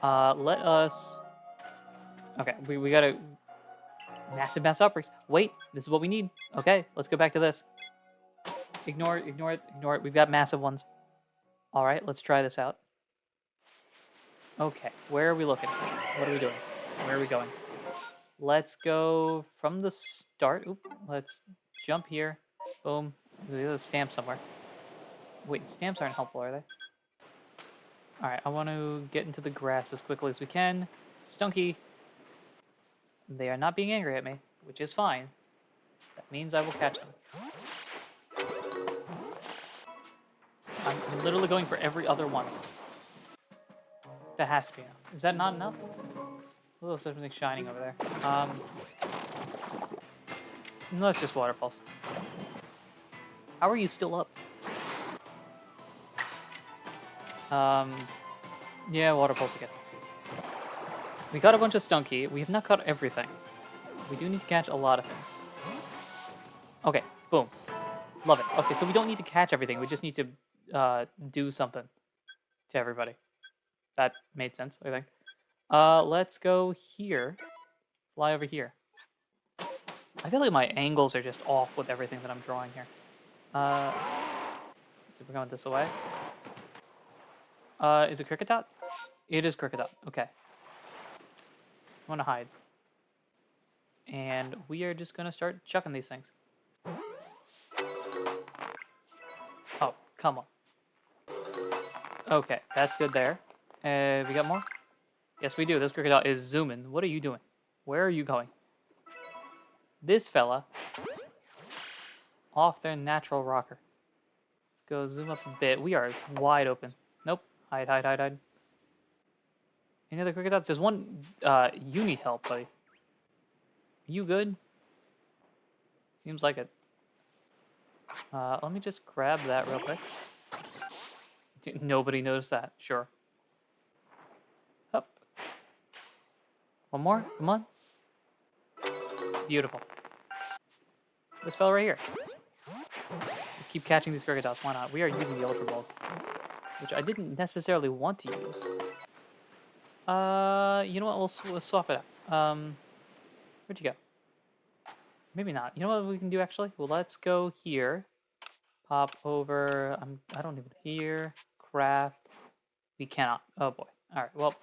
Let us... Okay, we gotta... Massive mass outbreaks. Wait, this is what we need. Okay, let's go back to this. Ignore it, ignore it, ignore it. We've got massive ones. All right, let's try this out. Okay, where are we looking? What are we doing? Where are we going? Let's go from the start. Oop, let's jump here. Boom. There's a stamp somewhere. Wait, stamps aren't helpful, are they? All right, I want to get into the grass as quickly as we can. Stunky. They are not being angry at me, which is fine. That means I will catch them. I'm literally going for every other one. That has to be enough. Is that not enough? A little something shining over there. No, it's just water pulse. How are you still up? Yeah, water pulse, I guess. We got a bunch of Stunky. We have not caught everything. We do need to catch a lot of things. Okay, boom. Love it. Okay, so we don't need to catch everything. We just need to do something to everybody. That made sense, I think. Let's go here. Fly over here. I feel like my angles are just off with everything that I'm drawing here. Let's see if we're going this way. Is it Kricketot? It is Kricketot. Okay. I want to hide. And we are just going to start chucking these things. Oh, come on. Okay, that's good there. We got more? Yes, we do. This Kricketot is zooming. What are you doing? Where are you going? This fella off their natural rocker. Let's go zoom up a bit. We are wide open. Nope. Hide, hide, hide, hide. Any other Kricketots? There's one. You need help, buddy. Are you good? Seems like it. Let me just grab that real quick. Nobody noticed that. Sure. Up. One more. Come on. Beautiful. This fella right here. Just keep catching these Kricketots. Why not? We are using the Ultra Balls, which I didn't necessarily want to use. You know what? We'll swap it out. Where'd you go? Maybe not. You know what we can do actually? Well, let's go here. Pop over. I don't even here. Craft. We cannot. Oh boy. All right. Well,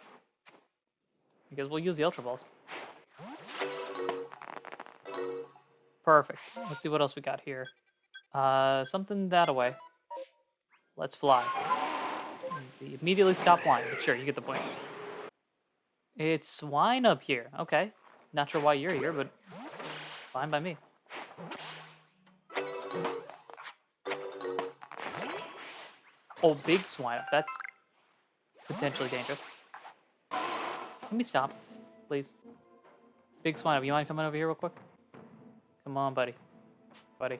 I guess we'll use the Ultra Balls. Perfect. Let's see what else we got here. Something that away. Let's fly. We immediately stop flying, but sure, you get the point. It's swine up here. Okay. Not sure why you're here, but fine by me. Oh, big swine up. That's potentially dangerous. Let me stop, please. Big swine up. You mind coming over here real quick? Come on, buddy. Buddy.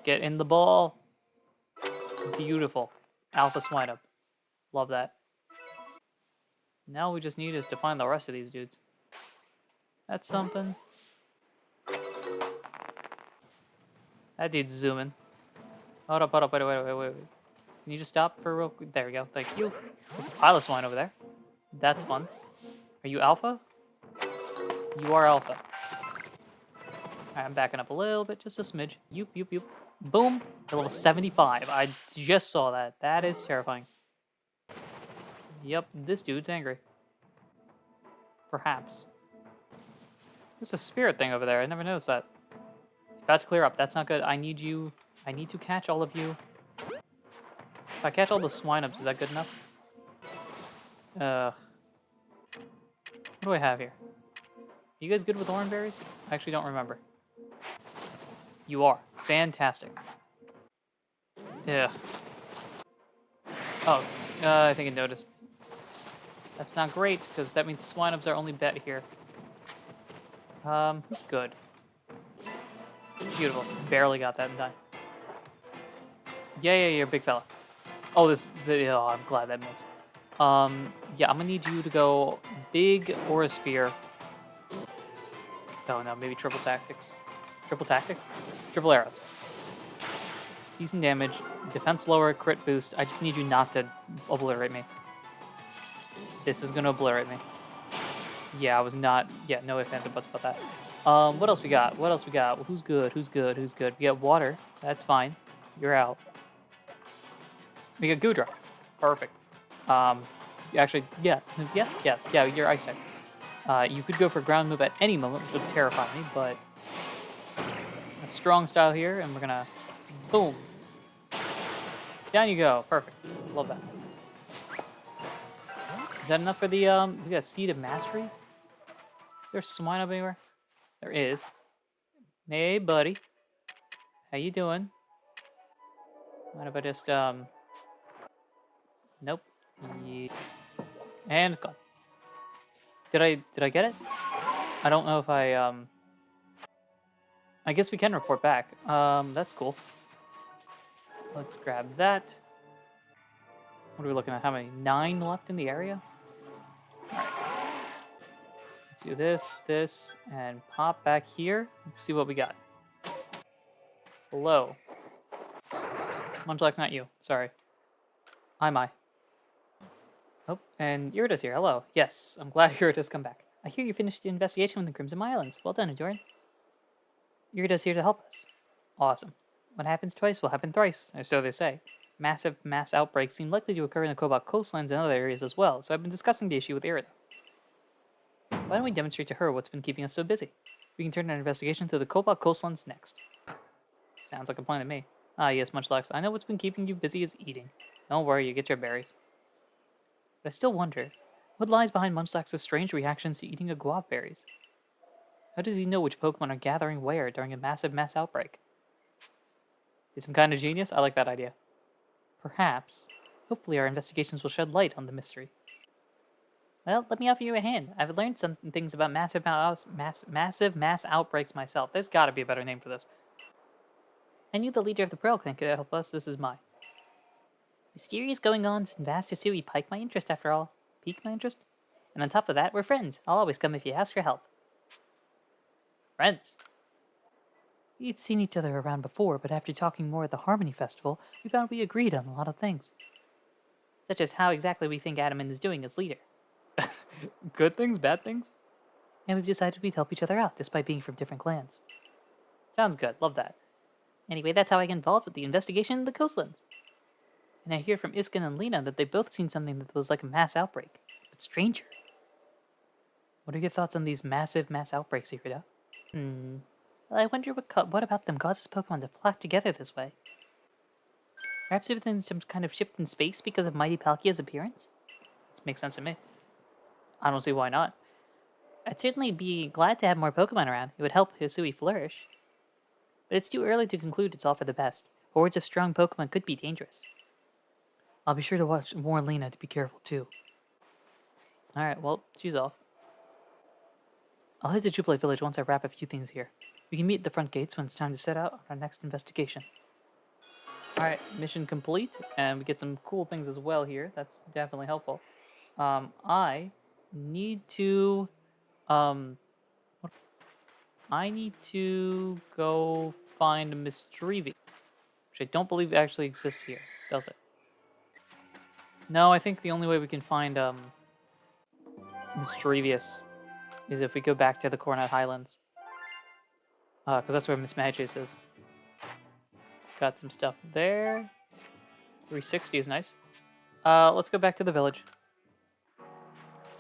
Get in the ball. Beautiful. Alpha swine up. Love that. Now we just need is to find the rest of these dudes. That's something. That dude's zooming. Hold up, wait. Can you just stop for real quick? There we go, thank you. There's a pile of swine over there. That's fun. Are you alpha? You are alpha. Alright, I'm backing up a little bit, just a smidge. Yoop. Boom! To level 75. I just saw that. That is terrifying. Yep, this dude's angry. Perhaps. There's a spirit thing over there. I never noticed that. It's about to clear up. That's not good. I need you. I need to catch all of you. If I catch all the swine-ups, is that good enough? What do I have here? You guys good with orange berries? I actually don't remember. You are. Fantastic. Yeah. Oh, I think I noticed. That's not great, because that means swine-ups are only bet here. Who's good? Beautiful. Barely got that in time. Yeah, you're a big fella. Oh, oh, I'm glad that missed. Yeah, I'm gonna need you to go big or a sphere. Oh no, maybe triple tactics. Triple tactics? Triple arrows. Decent damage, defense lower, crit boost. I just need you not to obliterate me. This is gonna obliterate me. Yeah, I was not. Yeah, no ifs, ands, or buts about that. What else we got? What else we got? Who's good? Who's good? Who's good? We got water. That's fine. You're out. We got Goodra. Perfect. Um, actually, yeah. Yes, yes. Yeah, you're ice type. You could go for ground move at any moment, which would terrify me, but a strong style here, and we're gonna boom. Down you go. Perfect. Love that. Is that enough for the we got Seed of Mastery? Is there a swine up anywhere? There is. Hey buddy. How you doing? Mind if I just nope. Yeah. And it's gone. Did I get it? I don't know if I guess we can report back. That's cool. Let's grab that. What are we looking at? How many? 9 left in the area? Alright. Let's do this, and pop back here. Let's see what we got. Hello. Munchlax, not you. Sorry. I'm I. Oh, and Irida's here. Hello. Yes, I'm glad Irida's come back. I hear you finished your investigation with the Crimson Islands. Well done, Ahdurin. Irida's here to help us. Awesome. What happens twice will happen thrice, or so they say. Massive mass outbreaks seem likely to occur in the Cobalt coastlands and other areas as well, so I've been discussing the issue with Irida. Why don't we demonstrate to her what's been keeping us so busy? We can turn our investigation to the Cobalt coastlands next. Sounds like a plan to me. Ah, yes, Munchlax. I know what's been keeping you busy is eating. Don't worry, you get your berries. But I still wonder, what lies behind Munchlax's strange reactions to eating guava berries? How does he know which Pokemon are gathering where during a massive mass outbreak? He's some kind of genius? I like that idea. Perhaps. Hopefully our investigations will shed light on the mystery. Well, let me offer you a hand. I've learned some things about massive mass outbreaks myself. There's got to be a better name for this. I knew the leader of the Pearl Clan could help us. This is mine. Mysterious goings-ons and vast Hisui pique my interest after all. Pique my interest? And on top of that, we're friends. I'll always come if you ask for help. Friends? We'd seen each other around before, but after talking more at the Harmony Festival, we found we agreed on a lot of things. Such as how exactly we think Ahdurin is doing as leader. Good things, bad things? And we've decided we'd help each other out, despite being from different clans. Sounds good, love that. Anyway, that's how I got involved with the investigation in the coastlands. And I hear from Iskin and Lena that they've both seen something that was like a mass outbreak, but stranger. What are your thoughts on these massive mass outbreaks, Irida? Well, I wonder what about them causes Pokemon to flock together this way. Perhaps within some kind of shift in space because of Mighty Palkia's appearance? This makes sense to me. I don't see why not. I'd certainly be glad to have more Pokemon around. It would help Hisui flourish. But it's too early to conclude it's all for the best. Hordes of strong Pokemon could be dangerous. I'll be sure to warn Lena to be careful too. Alright, well, she's off. I'll head to Jubilee Village once I wrap a few things here. We can meet at the front gates when it's time to set out on our next investigation. Alright, mission complete, and we get some cool things as well here. That's definitely helpful. I need to go find Misdreavy, which I don't believe actually exists here, does it? No, I think the only way we can find Misdreavious is if we go back to the Coronet Highlands. Because that's where Miss Magius is. Got some stuff there. 360 is nice. Let's go back to the village.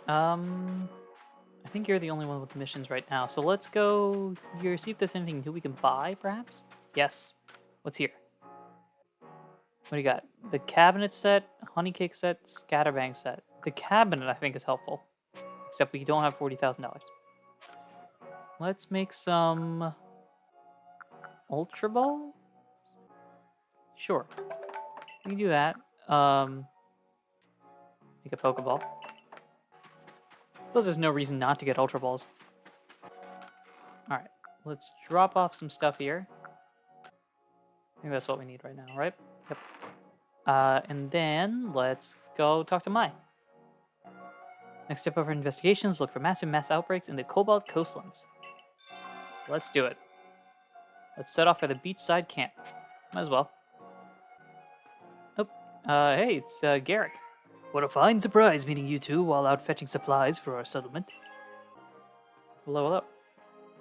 I think you're the only one with missions right now. So let's go here, see if there's anything new we can buy, perhaps? Yes. What's here? What do you got? The cabinet set, honey cake set, scatterbang set. The cabinet, I think, is helpful. Except we don't have $40,000. Let's make some Ultra Ball? Sure. We can do that. Make a Pokeball. Suppose there's no reason not to get Ultra Balls. Alright, let's drop off some stuff here. I think that's what we need right now, right? Yep. And then let's go talk to Mai. Next step of our investigation is look for massive mass outbreaks in the Cobalt coastlands. Let's do it. Let's set off for the beachside camp. Might as well. Oh, hey, it's Garrick. What a fine surprise meeting you two while out fetching supplies for our settlement. Hello, hello.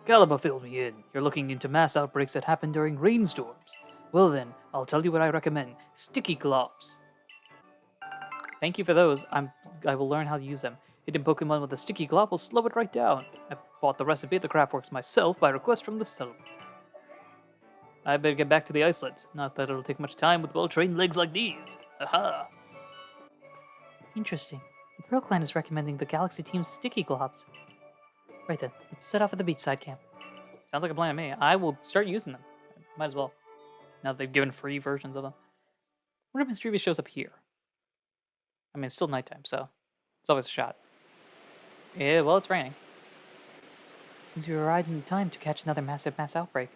Galba filled me in. You're looking into mass outbreaks that happen during rainstorms. Well then, I'll tell you what I recommend. Sticky globs. Thank you for those. I will learn how to use them. Hitting Pokemon with a sticky glob will slow it right down. I bought the recipe at the Craftworks myself by request from the settlement. I better get back to the Icelands. Not that it'll take much time with well-trained legs like these. Aha! Interesting. The Pearl Clan is recommending the Galaxy Team's sticky globs. Right then, let's set off at the beachside camp. Sounds like a plan to me. I will start using them. Might as well. Now they've given free versions of them. I wonder if Mischievous shows up here. I mean, it's still nighttime, so it's always a shot. Yeah, well, it's raining. Since we arrived in time to catch another massive mass outbreak.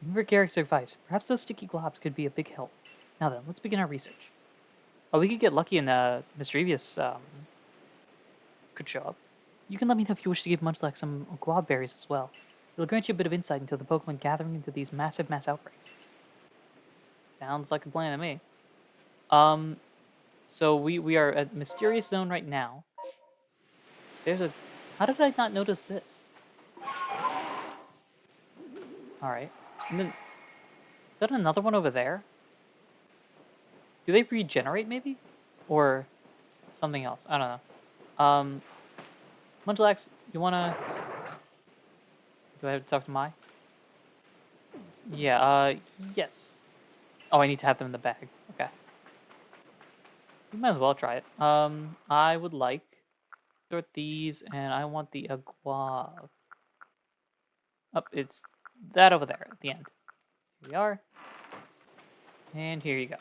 Remember Garrick's advice. Perhaps those sticky globs could be a big help. Now then, let's begin our research. Oh, we could get lucky and Mischievous could show up. You can let me know if you wish to give Munchlax some guava berries as well. It'll grant you a bit of insight into the Pokemon gathering into these massive mass outbreaks. Sounds like a plan to me. So we are at Mysterious Zone right now. There's a... How did I not notice this? Alright. And then... Is that another one over there? Do they regenerate, maybe? Or something else? I don't know. Munchlax, you wanna... Do I have to talk to Mai? Yeah, yes. Oh, I need to have them in the bag. Okay. We might as well try it. I would like... Sort these, and I want the agua. Oh, it's that over there at the end. Here we are. And here you go.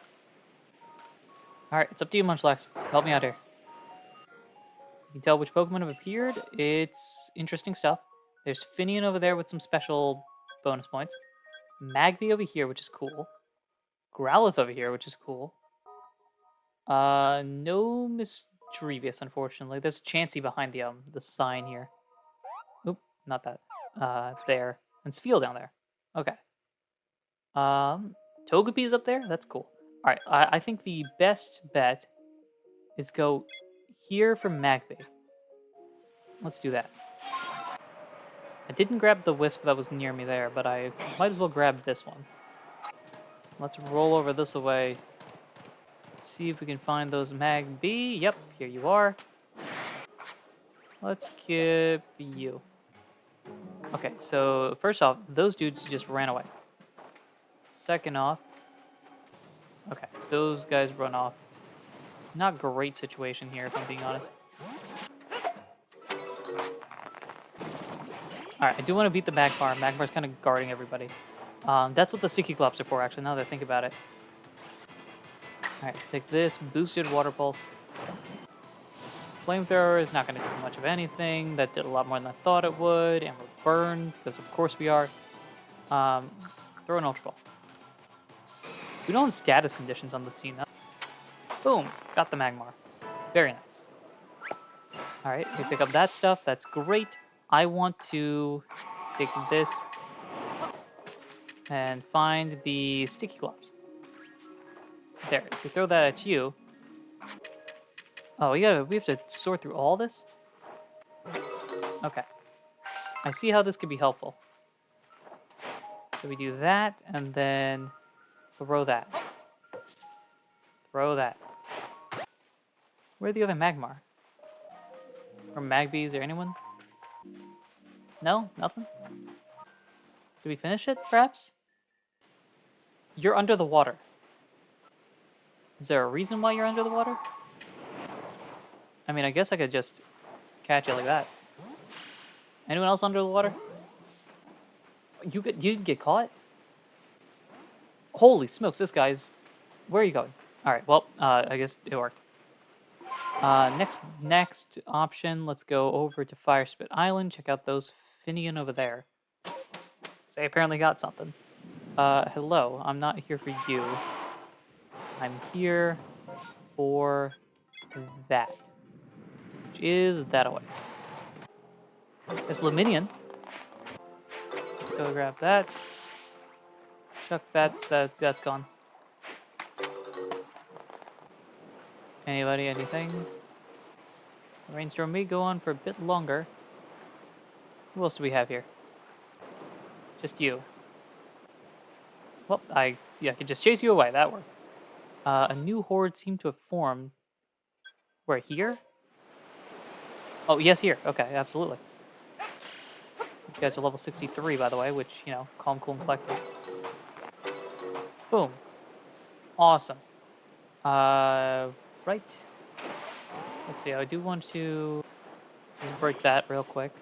Alright, it's up to you, Munchlax. Help me out here. You can tell which Pokemon have appeared. It's interesting stuff. There's Finian over there with some special bonus points. Magby over here, which is cool. Growlithe over here, which is cool. No Mischievous, unfortunately. There's Chansey behind the sign here. Oop, not that. There. And Spheal down there. Okay. Togepi's up there? That's cool. Alright, I think the best bet is go here for Magby. Let's do that. I didn't grab the Wisp that was near me there, but I might as well grab this one. Let's roll over this away. See if we can find those Magby. Yep, here you are. Let's keep you. Okay, so first off, those dudes just ran away. Second off, okay, those guys run off. It's not a great situation here, if I'm being honest. Alright, I do want to beat the Magmar. Magmar's kind of guarding everybody. That's what the sticky globs are for, actually, now that I think about it. Alright, take this, boosted Water Pulse. Flamethrower is not going to do much of anything. That did a lot more than I thought it would. And we're burned, because of course we are. Throw an Ultra Ball. We don't have status conditions on this team now. Boom! Got the Magmar. Very nice. Alright, we pick up that stuff. That's great. I want to take this and find the sticky globs. There, if we throw that at you... Oh, we have to sort through all this? Okay. I see how this could be helpful. So we do that, and then throw that. Throw that. Where's the other Magmar? Or Magby? Is there anyone? No? Nothing? Did we finish it, perhaps? You're under the water. Is there a reason why you're under the water? I mean, I guess I could just catch it like that. Anyone else under the water? You didn't get caught? Holy smokes, this guy's... Where are you going? Alright, well, I guess it worked. Next option, let's go over to Firespit Island. Check out those Finian over there. They apparently got something. Hello, I'm not here for you. I'm here for that. Which is that away. It's Luminion. Let's go grab that. Chuck that, that's gone. Anybody, anything? The rainstorm may go on for a bit longer. Who else do we have here? Just you. Well, I could just chase you away. That worked. A new horde seemed to have formed. Where, here? Oh, yes, here. Okay, absolutely. These guys are level 63, by the way, which, you know, calm, cool, and collected. Boom. Awesome. Right. Let's see, I do want to just break that real quick.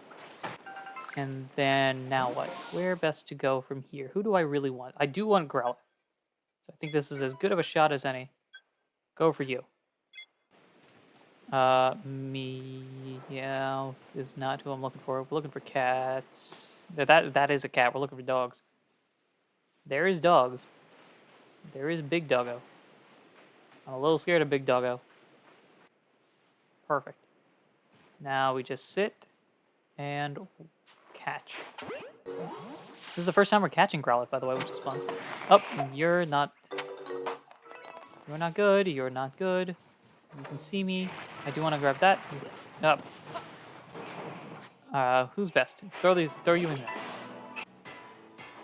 And then, now what? Where best to go from here? Who do I really want? I do want Growlithe. So I think this is as good of a shot as any. Go for you. Meow is not who I'm looking for. We're looking for cats. That is a cat. We're looking for dogs. There is dogs. There is Big Doggo. I'm a little scared of Big Doggo. Perfect. Now we just sit and catch. This is the first time we're catching Growlithe, by the way, which is fun. Oh, you're not good. You're not good. You can see me. I do want to grab that. Up. Who's best? Throw you in there.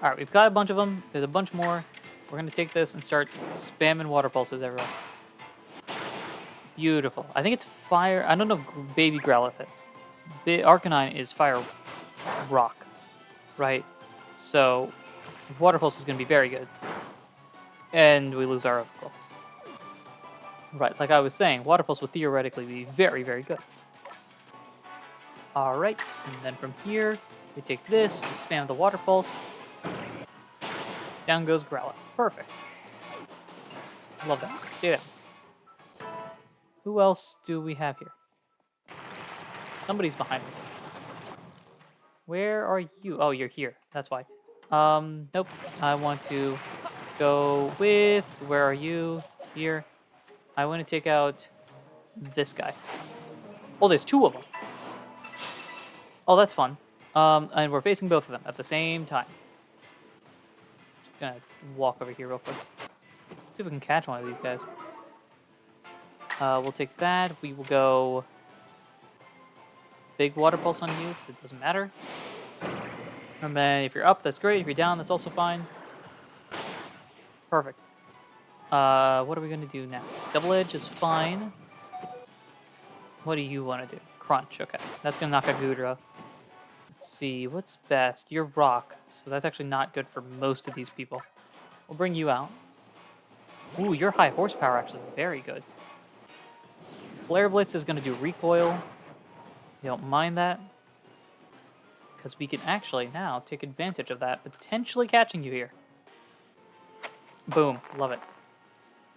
All right, we've got a bunch of them. There's a bunch more. We're gonna take this and start spamming water pulses everywhere. Beautiful. I think it's fire. I don't know if baby Growlithe is. Arcanine is fire rock, right? So water pulse is gonna be very good. And we lose our overgrowth. Right, like I was saying, water pulse would theoretically be very, very good. All right, and then from here, we take this, we spam the water pulse. Down goes Growlithe. Perfect. Love that. Stay there. Who else do we have here? Somebody's behind me. Where are you? Oh, you're here. That's why. Nope. I want to go with... Where are you? Here. I want to take out this guy. Oh, there's two of them. Oh, that's fun. And we're facing both of them at the same time. Just gonna walk over here real quick. Let's see if we can catch one of these guys. We'll take that. We will go big water pulse on you because it doesn't matter. And then if you're up, that's great. If you're down, that's also fine. Perfect. What are we gonna do now? Double edge is fine. What do you want to do? Crunch. Okay, that's gonna knock out Goodra. Let's see, what's best? You're rock, so that's actually not good for most of these people. We'll bring you out. Ooh, your high horsepower actually is very good. Flare Blitz is going to do recoil. You don't mind that? Because we can actually now take advantage of that, potentially catching you here. Boom, love it.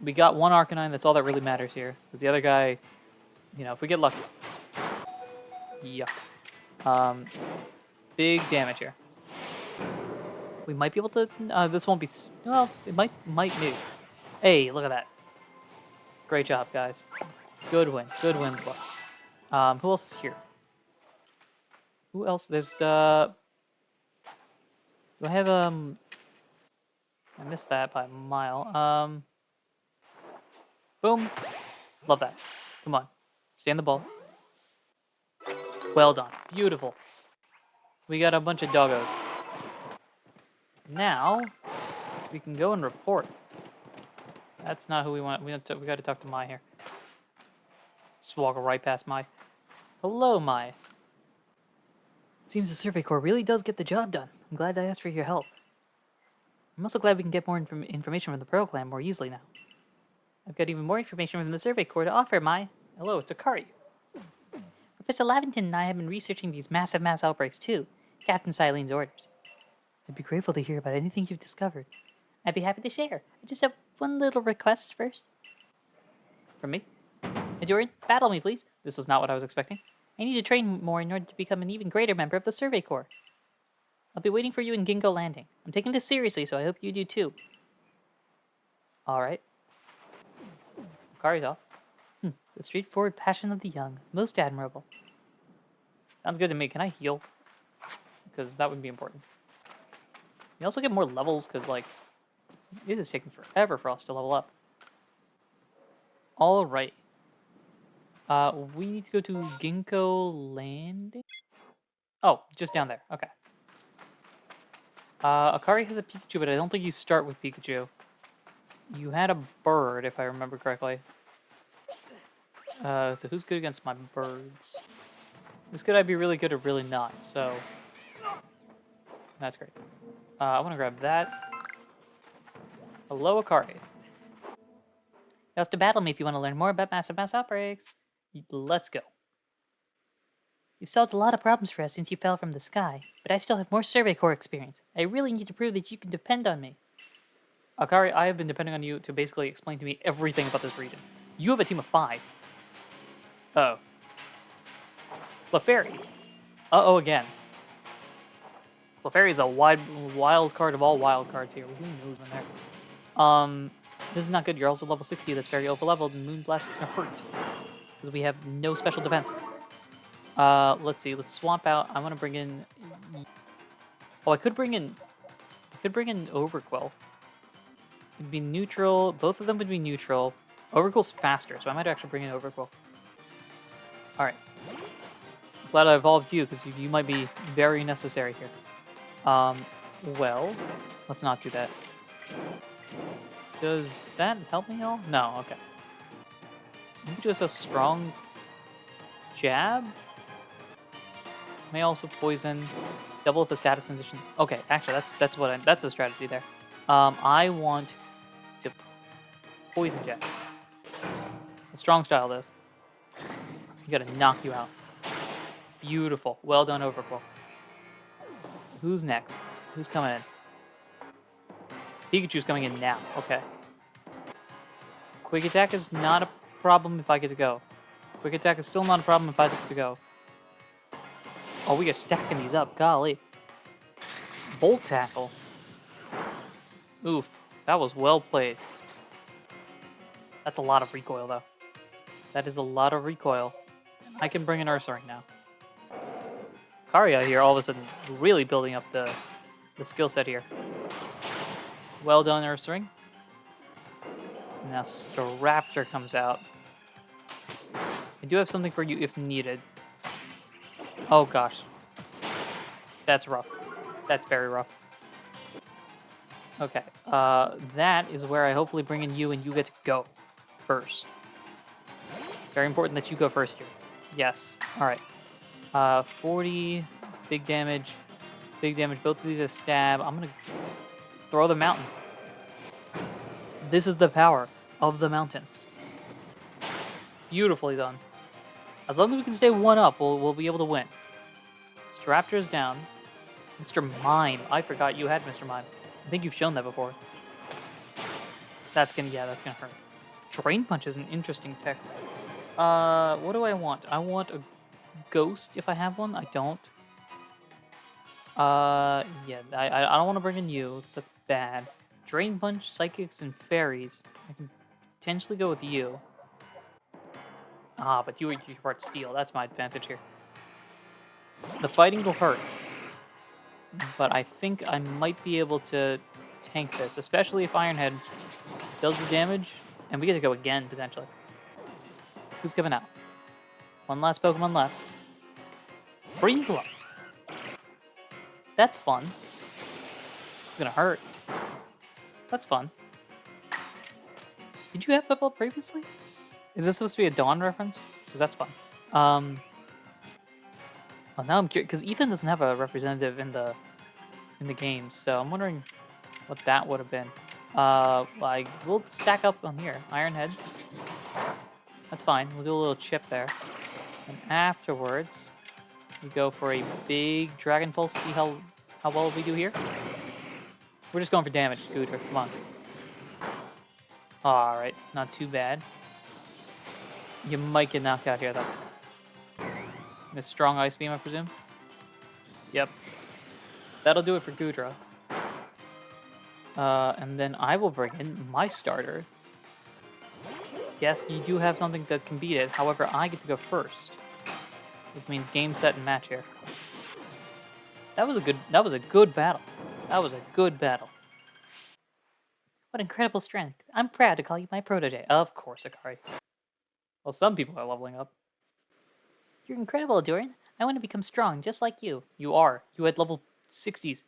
We got one Arcanine, that's all that really matters here. Because the other guy, you know, if we get lucky. Yuck. Big damage here. We might be able to... this won't be... Well, it might maybe. Hey, look at that. Great job, guys. Good win. Good win, plus. Who else is here? Who else? There's... Do I have... I missed that by a mile. Boom. Love that. Come on. Stay on the ball. Well done. Beautiful. We got a bunch of doggos. Now, we can go and report. That's not who we want. We got to talk to Mai here. Just walk right past Mai. Hello, Mai. It seems the Survey Corps really does get the job done. I'm glad I asked for your help. I'm also glad we can get more information from the Pearl Clan more easily now. I've got even more information from the Survey Corps to offer, Mai. Hello, it's Akari. Professor Lavington and I have been researching these massive mass outbreaks too. Captain Silene's orders. I'd be grateful to hear about anything you've discovered. I'd be happy to share. I just have one little request first. From me? Ahdurin, battle me, please. This is not what I was expecting. I need to train more in order to become an even greater member of the Survey Corps. I'll be waiting for you in Ginkgo Landing. I'm taking this seriously, so I hope you do too. Alright. Akari's off. The straightforward passion of the young. Most admirable. Sounds good to me. Can I heal? Because that would be important. You also get more levels, because, like, it is taking forever for us to level up. Alright. We need to go to Ginkgo Landing. Oh, just down there. Okay. Akari has a Pikachu, but I don't think you start with Pikachu. You had a bird, if I remember correctly. So who's good against my birds? This could either be really good or really not, so... That's great. I want to grab that. Hello, Akari. You'll have to battle me if you want to learn more about massive mass outbreaks. Let's go. You've solved a lot of problems for us since you fell from the sky, but I still have more Survey Corps experience. I really need to prove that you can depend on me. Akari, I have been depending on you to basically explain to me everything about this region. You have a team of 5. Uh-oh. Clefairy. Uh-oh again. Clefairy is a wild card of all wild cards here. Who knows when there? This is not good. You're also level 60. That's very over-leveled, and Moonblast is gonna hurt. Because we have no special defense. Let's see. Let's swap out. I want to bring in... Oh, I could bring in Overquill. It'd be neutral. Both of them would be neutral. Overquill's faster, so I might actually bring in Overquill. Alright. Glad I evolved you, because you might be very necessary here. Well, let's not do that. Does that help me at all? No, okay. Maybe just a strong jab? May also poison. Double up the status condition. Okay, actually, that's a strategy there. I want to poison jab. A strong style this. You gotta knock you out. Beautiful. Well done, Overquill. Who's next? Who's coming in? Pikachu's coming in now. Okay. Quick attack is not a problem if I get to go. Quick attack is still not a problem if I get to go. Oh, we are stacking these up. Golly. Bolt tackle. Oof. That was well played. That's a lot of recoil, though. That is a lot of recoil. I can bring in Ursaring now. Karia here, all of a sudden, really building up the skill set here. Well done, Ursaring. Now Staraptor comes out. I do have something for you if needed. Oh gosh. That's rough. That's very rough. Okay. That is where I hopefully bring in you and you get to go first. Very important that you go first here. Yes. Alright. 40, big damage. Big damage. Both of these are stab. I'm gonna throw the mountain. This is the power of the mountain. Beautifully done. As long as we can stay 1 up, we'll be able to win. Staraptor is down. Mr. Mime. I forgot you had Mr. Mime. I think you've shown that before. That's gonna hurt. Drain Punch is an interesting tech. What do I want? I want a Ghost if I have one. I don't. Yeah, I don't want to bring in you, because that's bad. Drain Punch, Psychics, and Fairies. I can potentially go with you. Ah, but you part Steel. That's my advantage here. The fighting will hurt. But I think I might be able to tank this, especially if Ironhead does the damage, and we get to go again, potentially. Who's coming out? One last Pokemon left. Green Glow. That's fun. It's gonna hurt. That's fun. Did you have Piplup previously? Is this supposed to be a Dawn reference? Because that's fun. Well, now I'm curious, because Ethan doesn't have a representative in the game, so I'm wondering what that would have been. Like, we'll stack up on here. Ironhead. That's fine. We'll do a little chip there. And afterwards, we go for a big Dragon Pulse, see how well we do here. We're just going for damage, Scooter. Come on. Alright, not too bad. You might get knocked out here, though. A strong Ice Beam, I presume? Yep. That'll do it for Gudra. And then I will bring in my starter. Yes, you do have something that can beat it. However, I get to go first. Which means game, set, and match here. That was a good battle. That was a good battle. What incredible strength. I'm proud to call you my protege. Of course, Akari. Well, some people are leveling up. You're incredible, Ahdurin. I want to become strong, just like you. You are. You had level 60s. If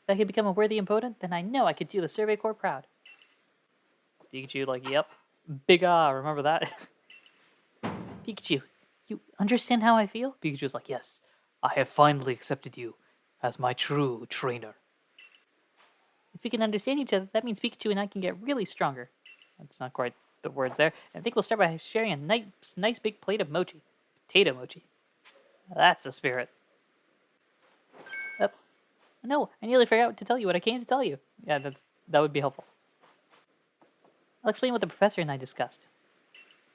I could become a worthy opponent, then I know I could do the Survey Corps proud. Pikachu, like, yep. Big remember that? Pikachu, you understand how I feel? Pikachu's like, yes, I have finally accepted you as my true trainer. If we can understand each other, that means Pikachu and I can get really stronger. That's not quite the words there. I think we'll start by sharing a nice big plate of mochi. Potato mochi. That's the spirit. Oh, no, I nearly forgot to tell you what I came to tell you. Yeah, that would be helpful. I'll explain what the professor and I discussed.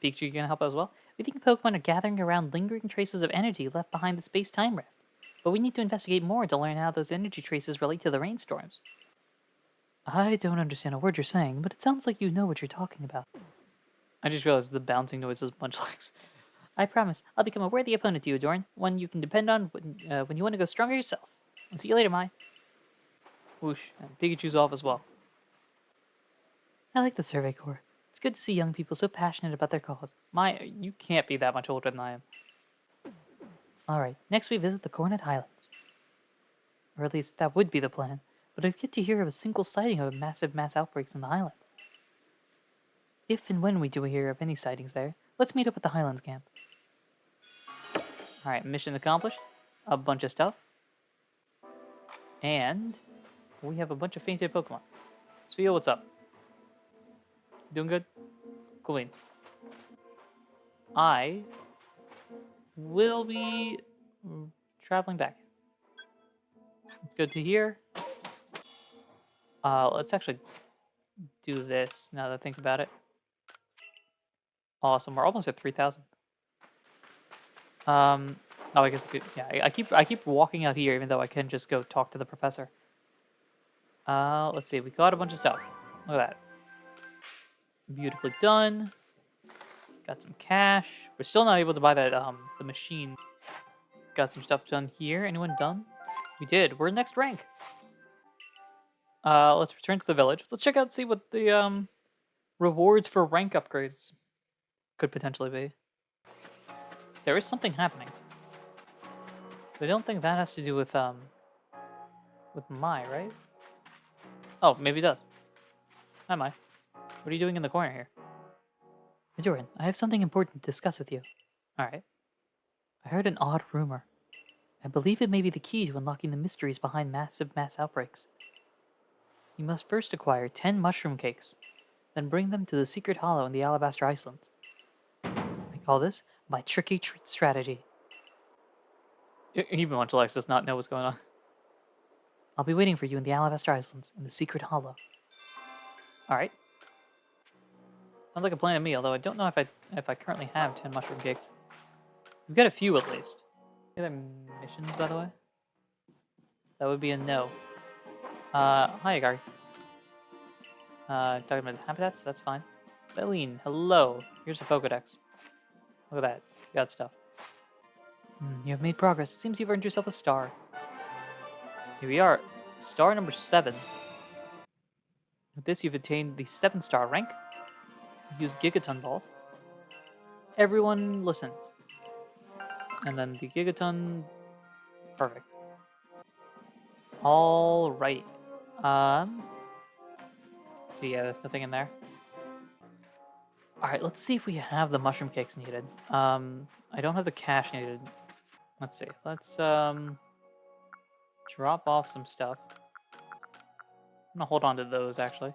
Pikachu, you gonna help out as well? We think Pokemon are gathering around lingering traces of energy left behind the space-time rift. But we need to investigate more to learn how those energy traces relate to the rainstorms. I don't understand a word you're saying, but it sounds like you know what you're talking about. I just realized the bouncing noise was Munchlax. I promise, I'll become a worthy opponent to you, Adorn, one you can depend on when you want to go stronger yourself. I'll see you later, Mai. Whoosh, and Pikachu's off as well. I like the Survey Corps. It's good to see young people so passionate about their cause. Mai, you can't be that much older than I am. Alright, next we visit the Coronet Highlands. Or at least that would be the plan, but I've yet to hear of a single sighting of massive mass outbreaks in the Highlands. If and when we do hear of any sightings there, let's meet up at the Highlands camp. Alright, mission accomplished. A bunch of stuff. And we have a bunch of fainted Pokemon. Spheo, what's up? Doing good? Cool beans. I will be traveling back. It's good to hear. Let's actually do this now that I think about it. Awesome, we're almost at 3,000. Oh, I guess I could. Yeah, I keep walking out here, even though I can just go talk to the professor. Let's see. We got a bunch of stuff. Look at that. Beautifully done. Got some cash. We're still not able to buy that the machine. Got some stuff done here. Anyone done? We did. We're next rank. Let's return to the village. Let's check out, see what the rewards for rank upgrades could potentially be. There is something happening. So I don't think that has to do with Mai, right? Oh, maybe it does. Hi, Mai. What are you doing in the corner here? Ahdurin, I have something important to discuss with you. Alright. I heard an odd rumor. I believe it may be the key to unlocking the mysteries behind mass outbreaks. You must first acquire 10 mushroom cakes, then bring them to the secret hollow in the Alabaster Islands. I call this my tricky treat strategy. Even Munchlax does not know what's going on. I'll be waiting for you in the Alabaster Islands in the secret hollow. Alright. Sounds like a plan to me, although I don't know if I currently have 10 mushroom cakes. We've got a few at least. Any other missions, by the way? That would be a no. Hi, Agari. Talking about habitats? That's fine. Celine, hello. Here's a Pokedex. Look at that. You got stuff. You have made progress. It seems you've earned yourself a star. Here we are. Star number 7. With this, you've attained the 7-star rank. Use Gigaton Balls. Everyone listens. And then the Gigaton... Perfect. Alright. So yeah, there's nothing in there. Alright, let's see if we have the mushroom cakes needed. I don't have the cash needed. Let's see. Let's drop off some stuff. I'm gonna hold on to those actually.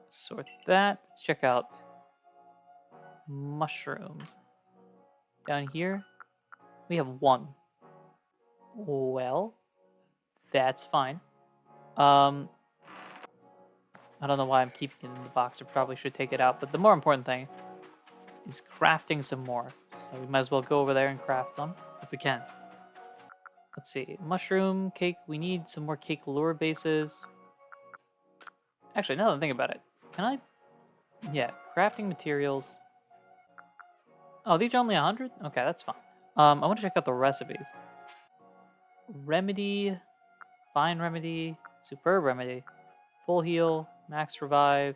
Sort that. Let's check out mushroom. Down here, we have 1. Well, that's fine. I don't know why I'm keeping it in the box. I probably should take it out. But the more important thing is crafting some more. So we might as well go over there and craft some if we can. Let's see. Mushroom cake. We need some more cake lure bases. Actually, now that I think about it, can I? Yeah, crafting materials. Oh, these are only 100? Okay, that's fine. I want to check out the recipes. Remedy, fine remedy, superb remedy, full heal, max revive.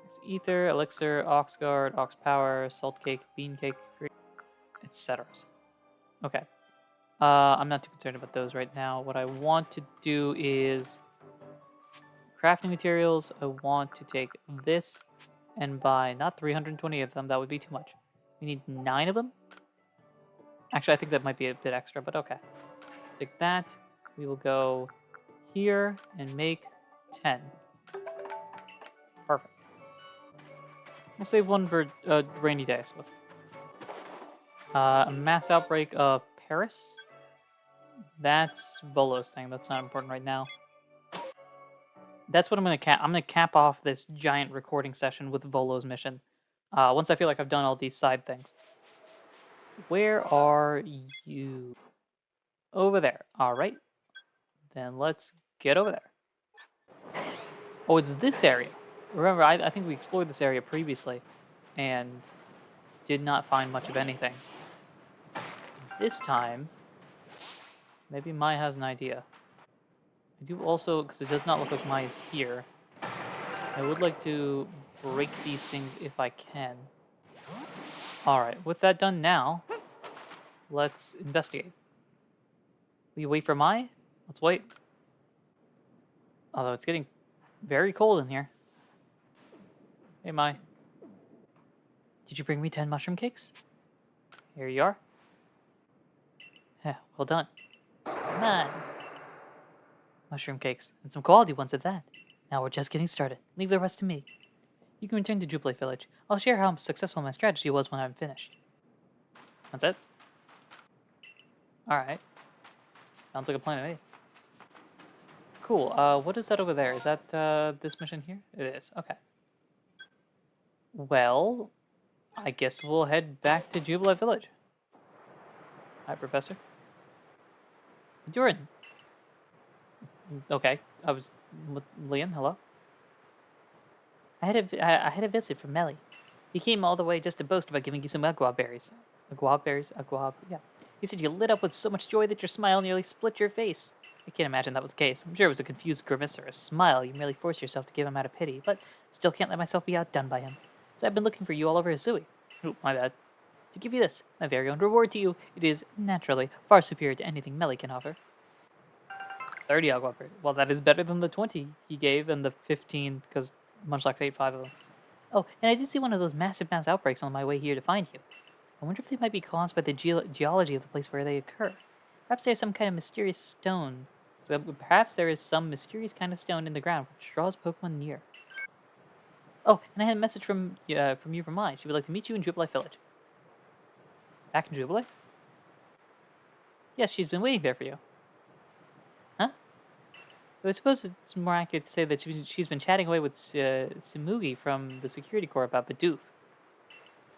It's ether, elixir, ox guard, ox power, salt cake, bean cake, etc. Okay. I'm not too concerned about those right now. What I want to do is crafting materials. I want to take this and buy not 320 of them. That would be too much. We need 9 of them. Actually, I think that might be a bit extra, but okay. Take that. We will go here and make 10. Perfect. We'll save one for a rainy day, I suppose. A mass outbreak of Paris. That's Volo's thing. That's not important right now. That's what I'm gonna cap. I'm gonna cap off this giant recording session with Volo's mission. Once I feel like I've done all these side things. Where are you? Over there. All right. Then let's get over there. Oh, it's this area. Remember, I think we explored this area previously and did not find much of anything. This time, maybe Mai has an idea. I do also, because it does not look like Mai is here, I would like to break these things if I can. Alright, with that done now, let's investigate. Will you wait for Mai? Let's wait. Although it's getting very cold in here. Hey, Mai. Did you bring me 10 mushroom cakes? Here you are. Yeah, well done. Come on. Mushroom cakes, and some quality ones at that. Now we're just getting started. Leave the rest to me. You can return to Jubilee Village. I'll share how successful my strategy was when I'm finished. That's it? Alright. Sounds like a plan to me. Cool. What is that over there? Is that this mission here? It is. Okay. Well, I guess we'll head back to Jubilee Village. Hi, Professor. Ahdurin. Okay. I was... Leon, hello? I had a visit from Melly. He came all the way just to boast about giving you some agua berries. Agua berries? Agua... Yeah. He said you lit up with so much joy that your smile nearly split your face. I can't imagine that was the case. I'm sure it was a confused grimace or a smile. You merely forced yourself to give him out of pity, but still can't let myself be outdone by him. So I've been looking for you all over Hisui. Oh, my bad. To give you this, my very own reward to you. It is, naturally, far superior to anything Melly can offer. 30 agua berries. Well, that is better than the 20 he gave and the 15, because Munchlax ate 5 of them. Oh, and I did see one of those massive mass outbreaks on my way here to find you. I wonder if they might be caused by the geology of the place where they occur. Perhaps there's some kind of mysterious stone. So perhaps there is some mysterious kind of stone in the ground which draws Pokemon near. Oh, and I had a message from you from mine. She would like to meet you in Jubilee Village. Back in Jubilee? Yes, she's been waiting there for you. Huh? But I suppose it's more accurate to say that she's been chatting away with Simugi from the Security Corps about Bidoof.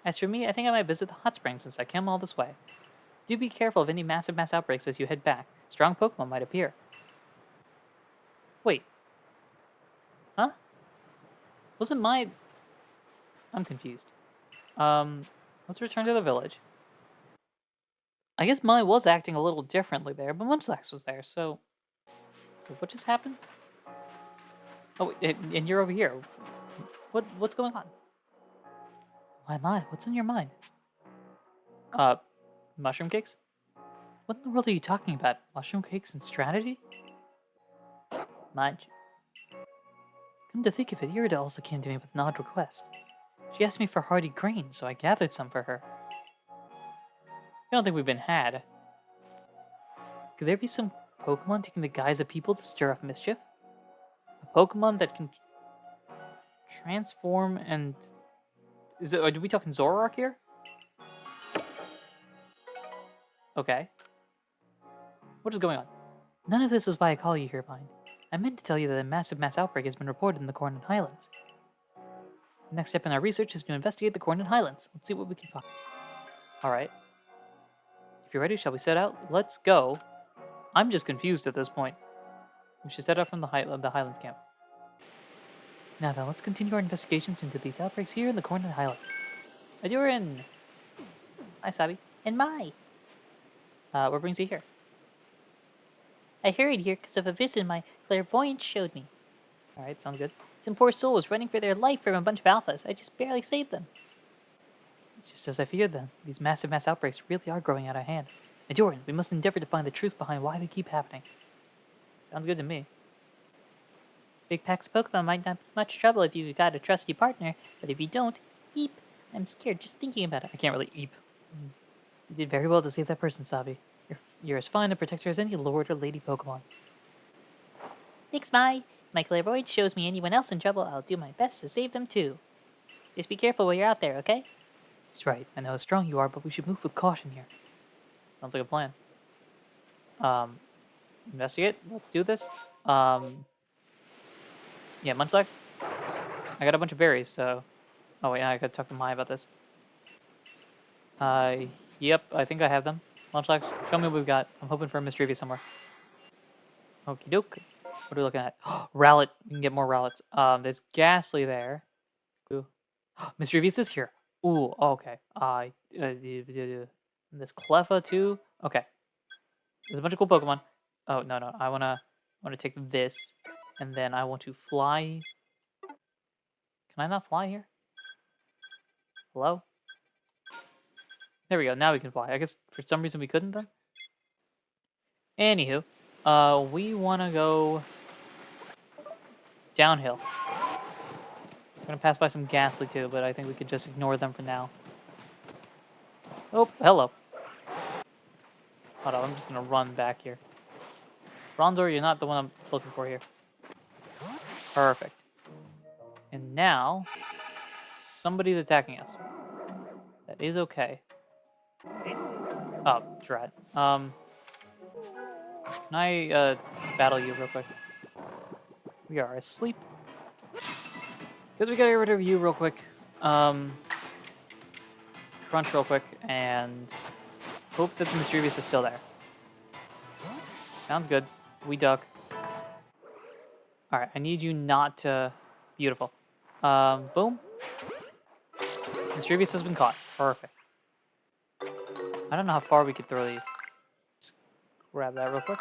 As for me, I think I might visit the hot springs since I came all this way. Do be careful of any massive mass outbreaks as you head back. Strong Pokemon might appear. Wait. Huh? Wasn't my... I'm confused. Let's return to the village. I guess Mai was acting a little differently there, but Munchlax was there, so... What just happened? Oh, and you're over here. What's going on? My, what's in your mind? Mushroom cakes? What in the world are you talking about? Mushroom cakes and strategy? Munch. Come to think of it, Irida also came to me with an odd request. She asked me for hardy grain, so I gathered some for her. I don't think we've been had. Could there be some Pokemon taking the guise of people to stir up mischief? A Pokemon that can transform and... are we talking Zoroark here? Okay. What is going on? None of this is why I call you here, Mine. I meant to tell you that a massive mass outbreak has been reported in the Cornyn Highlands. The next step in our research is to investigate the Cornyn Highlands. Let's see what we can find. Alright. If you're ready, shall we set out? Let's go. I'm just confused at this point. We should set out from the Highlands camp. Now then, let's continue our investigations into these outbreaks here in the Cornyn Highlands. Ahdurin! Hi, Sabi. And Mai! What brings you here? I hurried here because of a visit my clairvoyance showed me. Alright, sounds good. Some poor souls running for their life from a bunch of alphas. I just barely saved them. It's just as I feared then. These mass outbreaks really are growing out of hand. Ahdurin, we must endeavor to find the truth behind why they keep happening. Sounds good to me. Big packs of Pokemon might not be much trouble if you've got a trusty partner, but if you don't, eep. I'm scared just thinking about it. I can't really eep. You did very well to save that person, Sabi. You're as fine a protector as any lord or lady Pokemon. Thanks, Mai. My clairvoyance shows me anyone else in trouble, I'll do my best to save them too. Just be careful while you're out there, okay? That's right. I know how strong you are, but we should move with caution here. Sounds like a plan. Investigate. Let's do this. Yeah, Munchlax. I got a bunch of berries, so... Oh, wait, I gotta talk to Mai about this. Yep, I think I have them. Munchlax, show me what we've got. I'm hoping for a Misdreavus somewhere. Okie doke. What are we looking at? Rowlet. We can get more Rowlets. There's Ghastly there. Ooh. Misdreavus is here. Ooh, okay. This Cleffa too. Okay. There's a bunch of cool Pokemon. Oh no. I wanna take this, and then I want to fly. Can I not fly here? Hello? There we go. Now we can fly. I guess for some reason we couldn't then. Anywho, we wanna go downhill. We're gonna pass by some Ghastly too, but I think we could just ignore them for now. Oh, hello. Hold on, I'm just gonna run back here. Bronzor, you're not the one I'm looking for here. Perfect. And now, somebody's attacking us. That is okay. Oh, drat. Can I battle you real quick? We are asleep. Because we gotta get rid of you real quick. Crunch real quick, and hope that the Misdreavus are still there. Sounds good. We duck. Alright, I need you not to... Beautiful. Boom. Misdreavus has been caught. Perfect. I don't know how far we could throw these. Let's grab that real quick.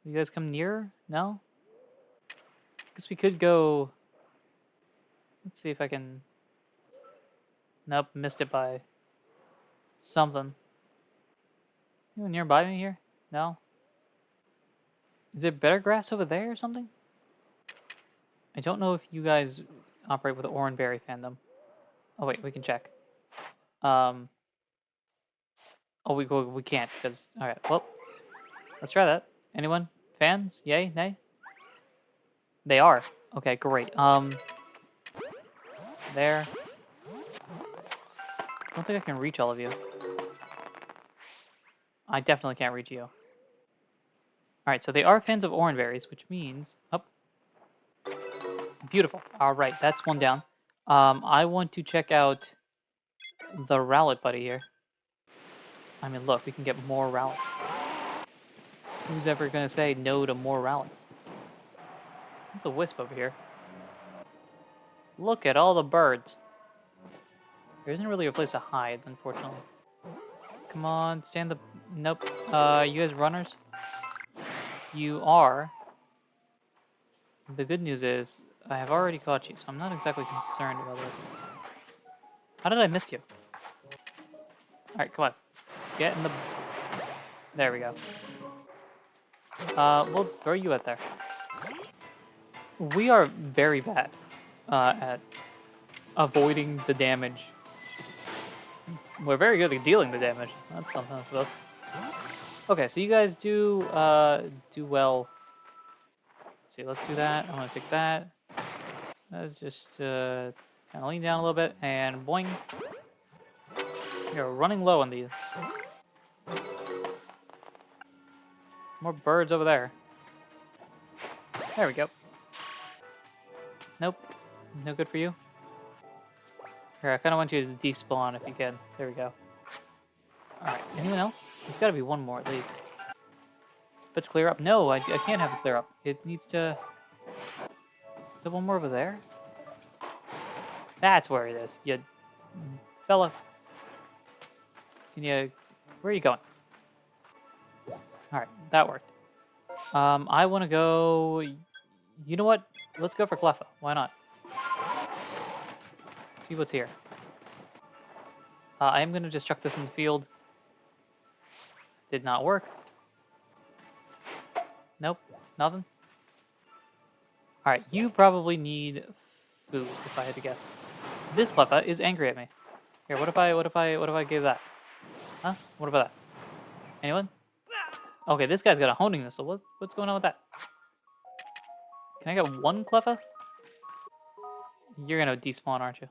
You guys come nearer? No? Guess we could go... Let's see if I can... Nope, missed it by something. Anyone nearby me here? No? Is there better grass over there or something? I don't know if you guys operate with the Oranberry fandom. Oh wait, we can check. Oh, we can't because... Alright, well, let's try that. Anyone? Fans? Yay? Nay? They are. Okay, great. There. I don't think I can reach all of you. I definitely can't reach you. Alright, so they are fans of Oranberries, which means... Oh. Beautiful. Alright, that's one down. I want to check out the Rowlet buddy here. I mean, look, we can get more Rowlets. Who's ever going to say no to more Rowlets? There's a Wisp over here. Look at all the birds. There isn't really a place to hide, unfortunately. Come on, stand the... Nope. You guys runners? You are. The good news is, I have already caught you, so I'm not exactly concerned about this. How did I miss you? Alright, come on. Get in the... There we go. We'll throw you out there. We are very bad at avoiding the damage. We're very good at dealing the damage. That's something, I suppose. Okay, so you guys do well. Let's see, let's do that. I want to take that. Let's just kind of lean down a little bit and boing. You're running low on these. More birds over there. There we go. Nope. No good for you. Here, I kind of want you to despawn if you can. There we go. Alright, anyone else? There's got to be one more at least. Let's clear up. No, I can't have it clear up. It needs to... Is there one more over there? That's where it is. You fella. Can you... Where are you going? Alright, that worked. I want to go... You know what? Let's go for Cleffa. Why not? See what's here. I am going to just chuck this in the field. Did not work. Nope, nothing. Alright, you probably need food, if I had to guess. This Cleffa is angry at me. Here, what if I gave that? Huh? What about that? Anyone? Okay, this guy's got a honing missile. What's going on with that? Can I get one Cleffa? You're gonna despawn, aren't you?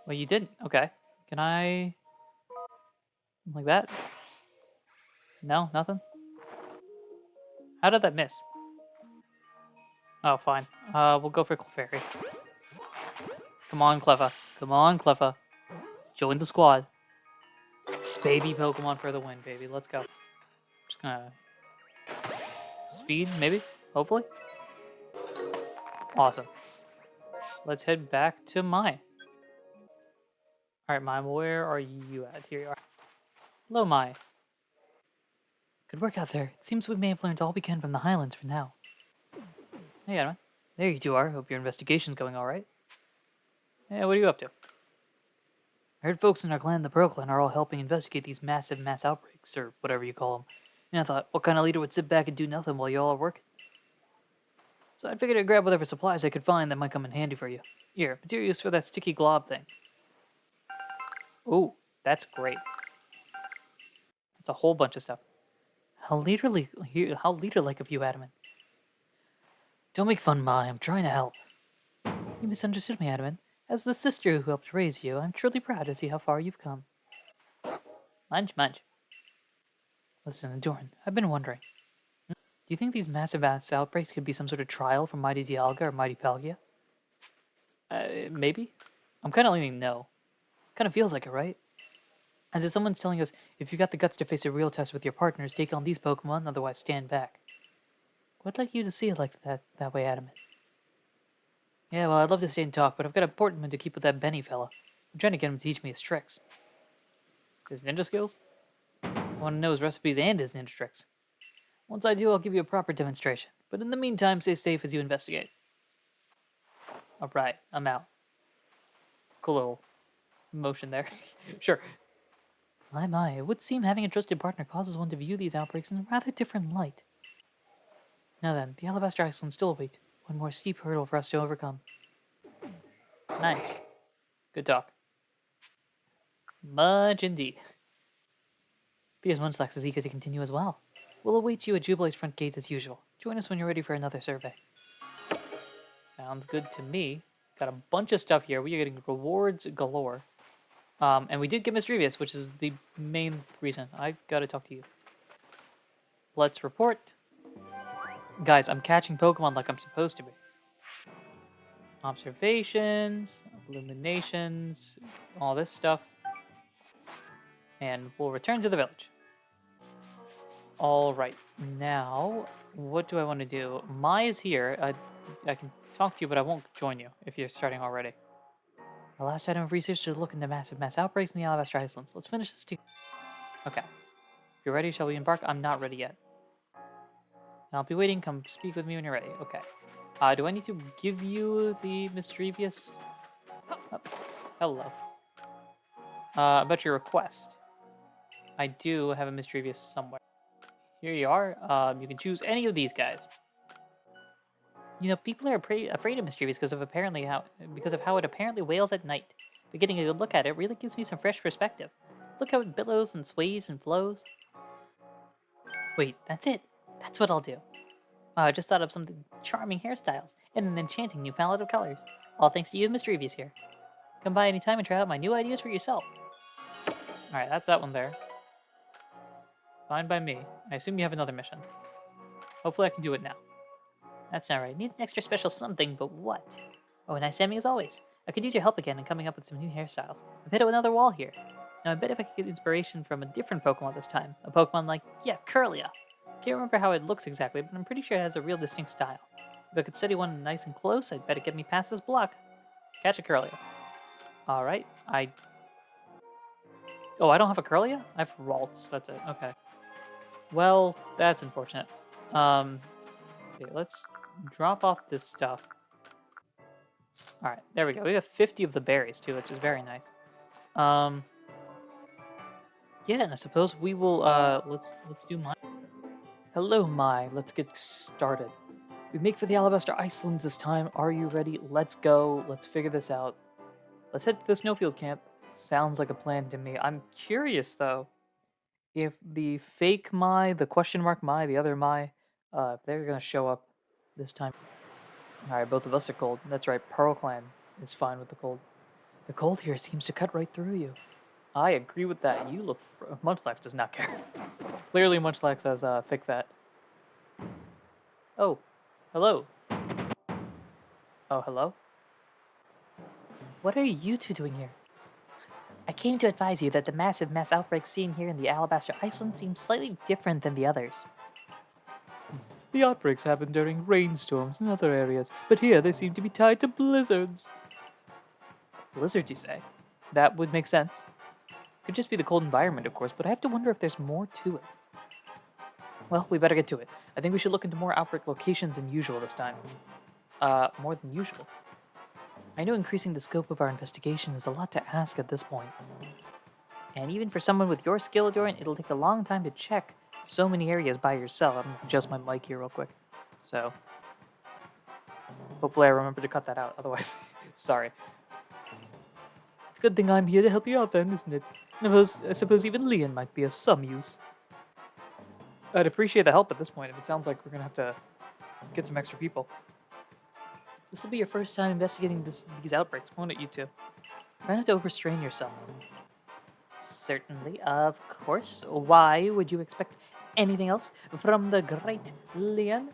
Well, you didn't. Okay. Can I... like that? No? Nothing? How did that miss? Oh, fine. We'll go for Clefairy. Come on, Cleffa. Come on, Cleffa. Join the squad. Baby Pokemon for the win, baby. Let's go. Just gonna... speed, maybe? Hopefully? Awesome. Let's head back to Mai. Alright, Mai, where are you at? Here you are. Hello, Mai. Good work out there. It seems we may have learned all we can from the Highlands for now. Hey, Adamant. There you two are. Hope your investigation's going alright. Yeah, what are you up to? I heard folks in our clan, the Pearl Clan, are all helping investigate these massive mass outbreaks, or whatever you call them. And I thought, what kind of leader would sit back and do nothing while you all are working? So I figured I'd grab whatever supplies I could find that might come in handy for you. Here, materials for that sticky glob thing. Ooh, that's great. That's a whole bunch of stuff. How leader-like of you, Adamant. Don't make fun, Ma. I'm trying to help. You misunderstood me, Adamant. As the sister who helped raise you, I'm truly proud to see how far you've come. Munch, munch. Listen, Ahdurin, I've been wondering. Do you think these massive ass outbreaks could be some sort of trial for Mighty Dialga or Mighty Palkia? Maybe? I'm kind of leaning no. Kind of feels like it, right? As if someone's telling us, if you got the guts to face a real test with your partners, take on these Pokemon, otherwise stand back. I'd like you to see it like that way, Adamant. Yeah, well, I'd love to stay and talk, but I've got an appointment to keep with that Benny fella. I'm trying to get him to teach me his tricks. His ninja skills? I want to know his recipes and his ninja tricks. Once I do, I'll give you a proper demonstration. But in the meantime, stay safe as you investigate. Alright, I'm out. Cool little motion there. Sure. My, it would seem having a trusted partner causes one to view these outbreaks in a rather different light. Now then, the Alabaster Islands still await. One more steep hurdle for us to overcome. Nice. Good talk. Much indeed. PS Munchlax is eager to continue as well. We'll await you at Jubilee's front gate as usual. Join us when you're ready for another survey. Sounds good to me. Got a bunch of stuff here. We are getting rewards galore. And we did get Mischievous, which is the main reason. I gotta talk to you. Let's report. Guys, I'm catching Pokemon like I'm supposed to be. Observations, illuminations, all this stuff. And we'll return to the village. Alright, now, what do I want to do? Mai is here. I can talk to you, but I won't join you if you're starting already. Our last item of research to look into massive mass outbreaks in the Alabaster Islands. Let's finish this. Okay. If you're ready, shall we embark? I'm not ready yet. I'll be waiting. Come speak with me when you're ready. Okay. Do I need to give you the Mischievous? Oh, hello. About your request. I do have a Mischievous somewhere. Here you are. You can choose any of these guys. You know, people are afraid of Mischievous because of how it apparently wails at night. But getting a good look at it really gives me some fresh perspective. Look how it billows and sways and flows. Wait, that's it. That's what I'll do. Wow, I just thought of some charming hairstyles and an enchanting new palette of colors. All thanks to you, Mischievous here. Come by anytime and try out my new ideas for yourself. Alright, that's that one there. Fine by me. I assume you have another mission. Hopefully I can do it now. That's not right. Need an extra special something, but what? Oh, nice jamming as always. I could use your help again in coming up with some new hairstyles. I've hit another wall here. Now I bet if I could get inspiration from a different Pokemon this time. A Pokemon like, yeah, Curlia. Can't remember how it looks exactly, but I'm pretty sure it has a real distinct style. If I could study one nice and close, I'd bet it'd get me past this block. Catch a Curlia. Alright, Oh, I don't have a Curlia? I have Ralts, that's it, okay. Well, that's unfortunate. Okay, let's drop off this stuff. All right, there we go. We got 50 of the berries too, which is very nice. Yeah, and I suppose we will. Let's do mine. Hello, Mai. Let's get started. We make for the Alabaster Icelands this time. Are you ready? Let's go. Let's figure this out. Let's head to the snowfield camp. Sounds like a plan to me. I'm curious though, if the fake Mai, the question mark Mai, the other Mai, if they're gonna show up this time. All right, both of us are cold. That's right. Pearl Clan is fine with the cold. The cold here seems to cut right through you. I agree with that. You look. Munchlax does not care. Clearly, Munchlax has thick fat. Oh, hello. Oh, hello. What are you two doing here? I came to advise you that the massive mass outbreak seen here in the Alabaster Island seems slightly different than the others. The outbreaks happen during rainstorms in other areas, but here they seem to be tied to blizzards. Blizzards, you say? That would make sense. Could just be the cold environment, of course, but I have to wonder if there's more to it. Well, we better get to it. I think we should look into more outbreak locations than usual this time. More than usual. I know increasing the scope of our investigation is a lot to ask at this point. And even for someone with your skill, Ahdurin, it'll take a long time to check so many areas by yourself. I'm gonna adjust my mic here real quick. So, hopefully I remember to cut that out. Otherwise, sorry. It's a good thing I'm here to help you out then, isn't it? I suppose even Leon might be of some use. I'd appreciate the help at this point if it sounds like we're gonna have to get some extra people. This will be your first time investigating these outbreaks, won't it, you two? Try not to overstrain yourself. Certainly, of course. Why would you expect anything else from the great Leon?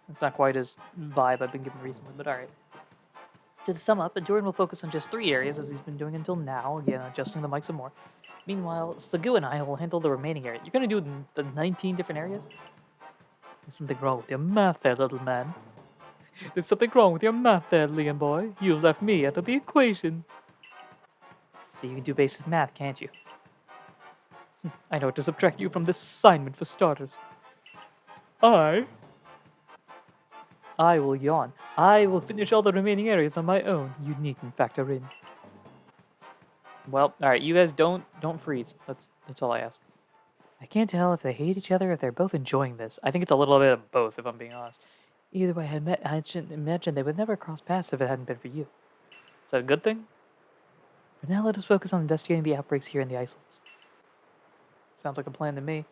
It's not quite his vibe I've been given recently, but alright. To sum up, Ahdurin will focus on just 3 areas as he's been doing until now, again adjusting the mic some more. Meanwhile, Slagu and I will handle the remaining area. You're gonna do the 19 different areas? There's something wrong with your math there, little man. There's something wrong with your math there, Leon boy. You left me out of the equation. So you can do basic math, can't you? I know to subtract you from this assignment for starters. I will yawn. I will finish all the remaining areas on my own. You needn't factor in. Well, alright, you guys don't freeze. That's all I ask. I can't tell if they hate each other or if they're both enjoying this. I think it's a little bit of both, if I'm being honest. Either way, I shouldn't imagine they would never cross paths if it hadn't been for you. Is that a good thing? For now, let us focus on investigating the outbreaks here in the Icelands. Sounds like a plan to me.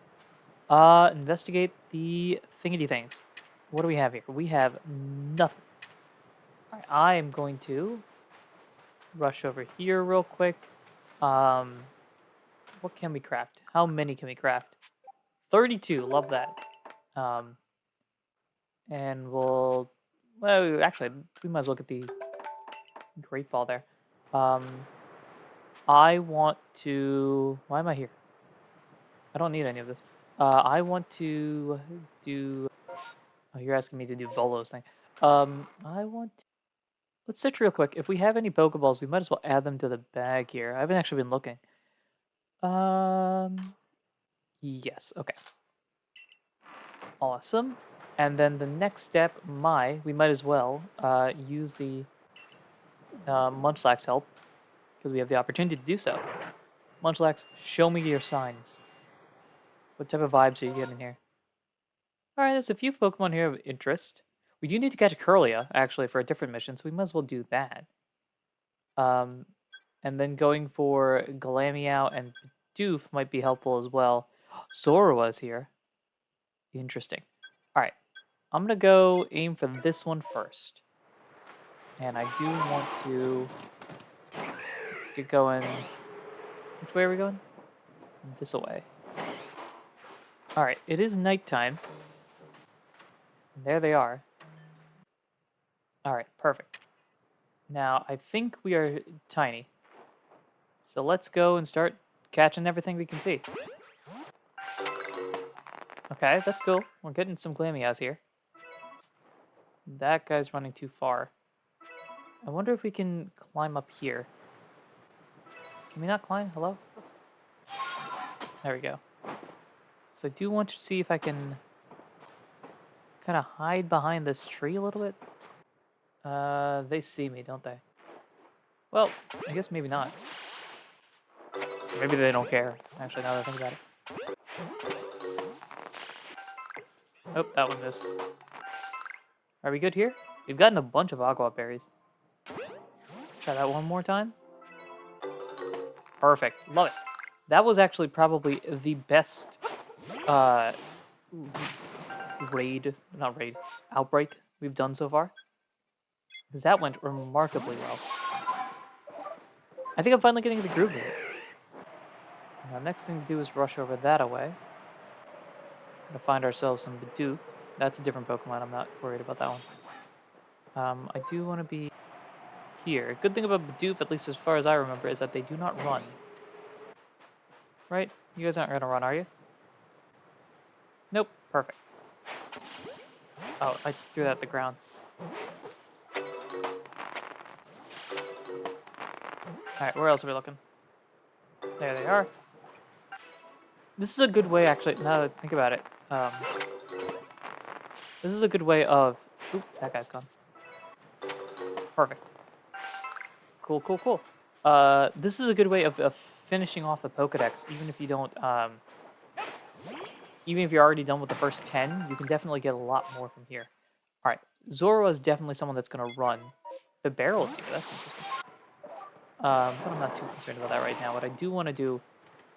Investigate the thingy things. What do we have here? We have nothing. All right, I am going to rush over here real quick. What can we craft? How many can we craft? 32. Love that. And well, actually, we might as well get the Great Ball there. I want to. Why am I here? I don't need any of this. I want to do. Oh, you're asking me to do Volo's thing. I want. Let's search real quick. If we have any Pokeballs, we might as well add them to the bag here. I haven't actually been looking. Yes. Okay. Awesome. And then the next step, we might as well use the Munchlax help because we have the opportunity to do so. Munchlax, show me your signs. What type of vibes are you getting here? All right, there's a few Pokemon here of interest. We do need to catch Curlia, actually, for a different mission, so we might as well do that. And then going for Glameow and Doof might be helpful as well. Sora was here. Interesting. All right, I'm going to go aim for this one first. And I do want to... Let's get going. Which way are we going? This way. All right, it is nighttime. And there they are. All right, perfect. Now, I think we are tiny. So let's go and start catching everything we can see. Okay, that's cool. We're getting some Glameows here. That guy's running too far. I wonder if we can climb up here. Can we not climb? Hello? There we go. So I do want to see if I can kind of hide behind this tree a little bit. They see me, don't they? Well, I guess maybe not. Maybe they don't care, actually, now that I think about it. Oh, that one missed. Are we good here? We've gotten a bunch of agua berries. Try that one more time. Perfect. Love it. That was actually probably the best outbreak we've done so far. Because that went remarkably well. I think I'm finally getting the groove of it. Now, next thing to do is rush over that away. Gonna find ourselves some Bidoof. That's a different Pokemon. I'm not worried about that one. I do want to be here. Good thing about Bidoof, at least as far as I remember, is that they do not run. Right? You guys aren't gonna run, are you? Nope. Perfect. Oh, I threw that at the ground. Alright, where else are we looking? There they are. This is a good way, actually, now that I think about it. This is a good way of... Oop, that guy's gone. Perfect. Cool, cool, cool. This is a good way of finishing off the Pokedex, even if you don't... even if you're already done with the first 10, you can definitely get a lot more from here. Alright, Zorua is definitely someone that's going to run. The barrel is here, that's interesting. But I'm not too concerned about that right now. What I do want to do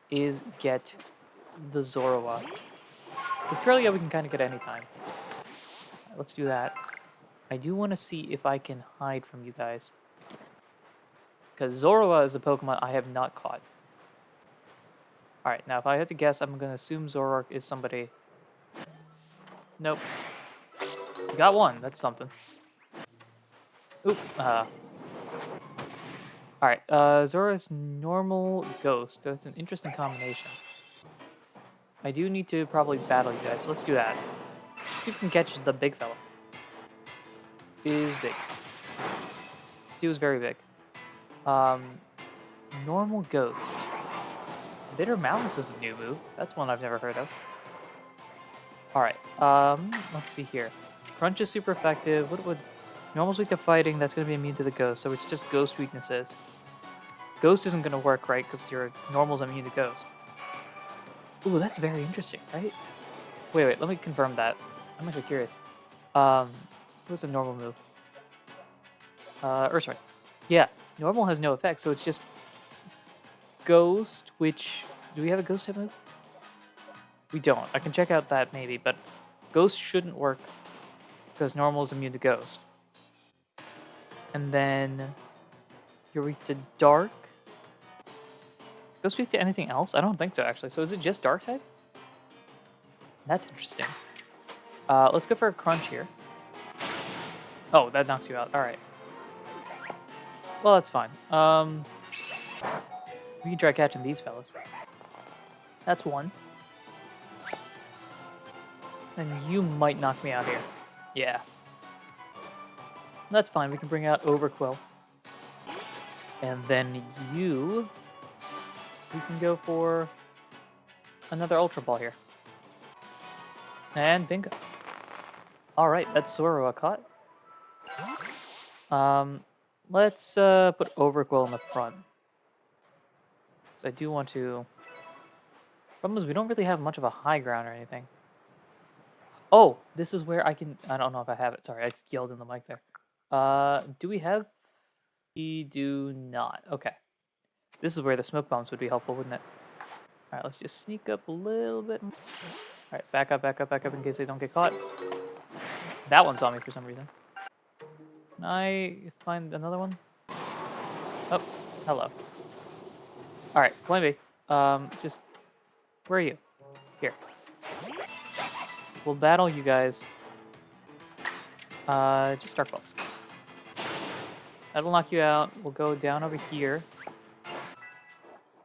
is get the Zorua. Because Curlia we can kind of get any time. Right, let's do that. I do want to see if I can hide from you guys. Because Zorua is a Pokemon I have not caught. Alright, now if I had to guess, I'm going to assume Zoroark is somebody... Nope. You got one, that's something. Oop, Alright, Zora's normal ghost. That's an interesting combination. I do need to probably battle you guys, so let's do that. Let's see if we can catch the big fella. Is big. He was very big. Normal ghost. Bitter Malice is a new move. That's one I've never heard of. Alright, let's see here. Crunch is super effective. What would... Normal's weak to fighting, that's going to be immune to the ghost, so it's just ghost weaknesses. Ghost isn't going to work, right, because your normal's immune to ghost. Ooh, that's very interesting, right? Wait, let me confirm that. I'm actually curious. What's a normal move? Sorry. Yeah, normal has no effect, so it's just ghost, which... Do we have a ghost type move? We don't. I can check out that maybe, but ghost shouldn't work because normal is immune to ghost. And then you're weak to dark. Ghost weak to anything else? I don't think so, actually. So is it just dark type? That's interesting. Let's go for a crunch here. Oh, that knocks you out. All right. Well, that's fine. We can try catching these fellas. That's one. And you might knock me out here. Yeah. That's fine. We can bring out Overquill. And then you... We can go for another Ultra Ball here. And bingo. Alright, that's Zorua caught. Let's put Overquill in the front. So I do want to... Problem is we don't really have much of a high ground or anything. Oh, this is where I can... I don't know if I have it. Sorry, I yelled in the mic there. Do we have... We do not. Okay. This is where the smoke bombs would be helpful, wouldn't it? Alright, let's just sneak up a little bit. Alright, back up in case they don't get caught. That one saw me for some reason. Can I find another one? Oh, hello. Alright, Flamby. Just... Where are you? Here. We'll battle you guys. Just Dark Pulse. That'll knock you out. We'll go down over here.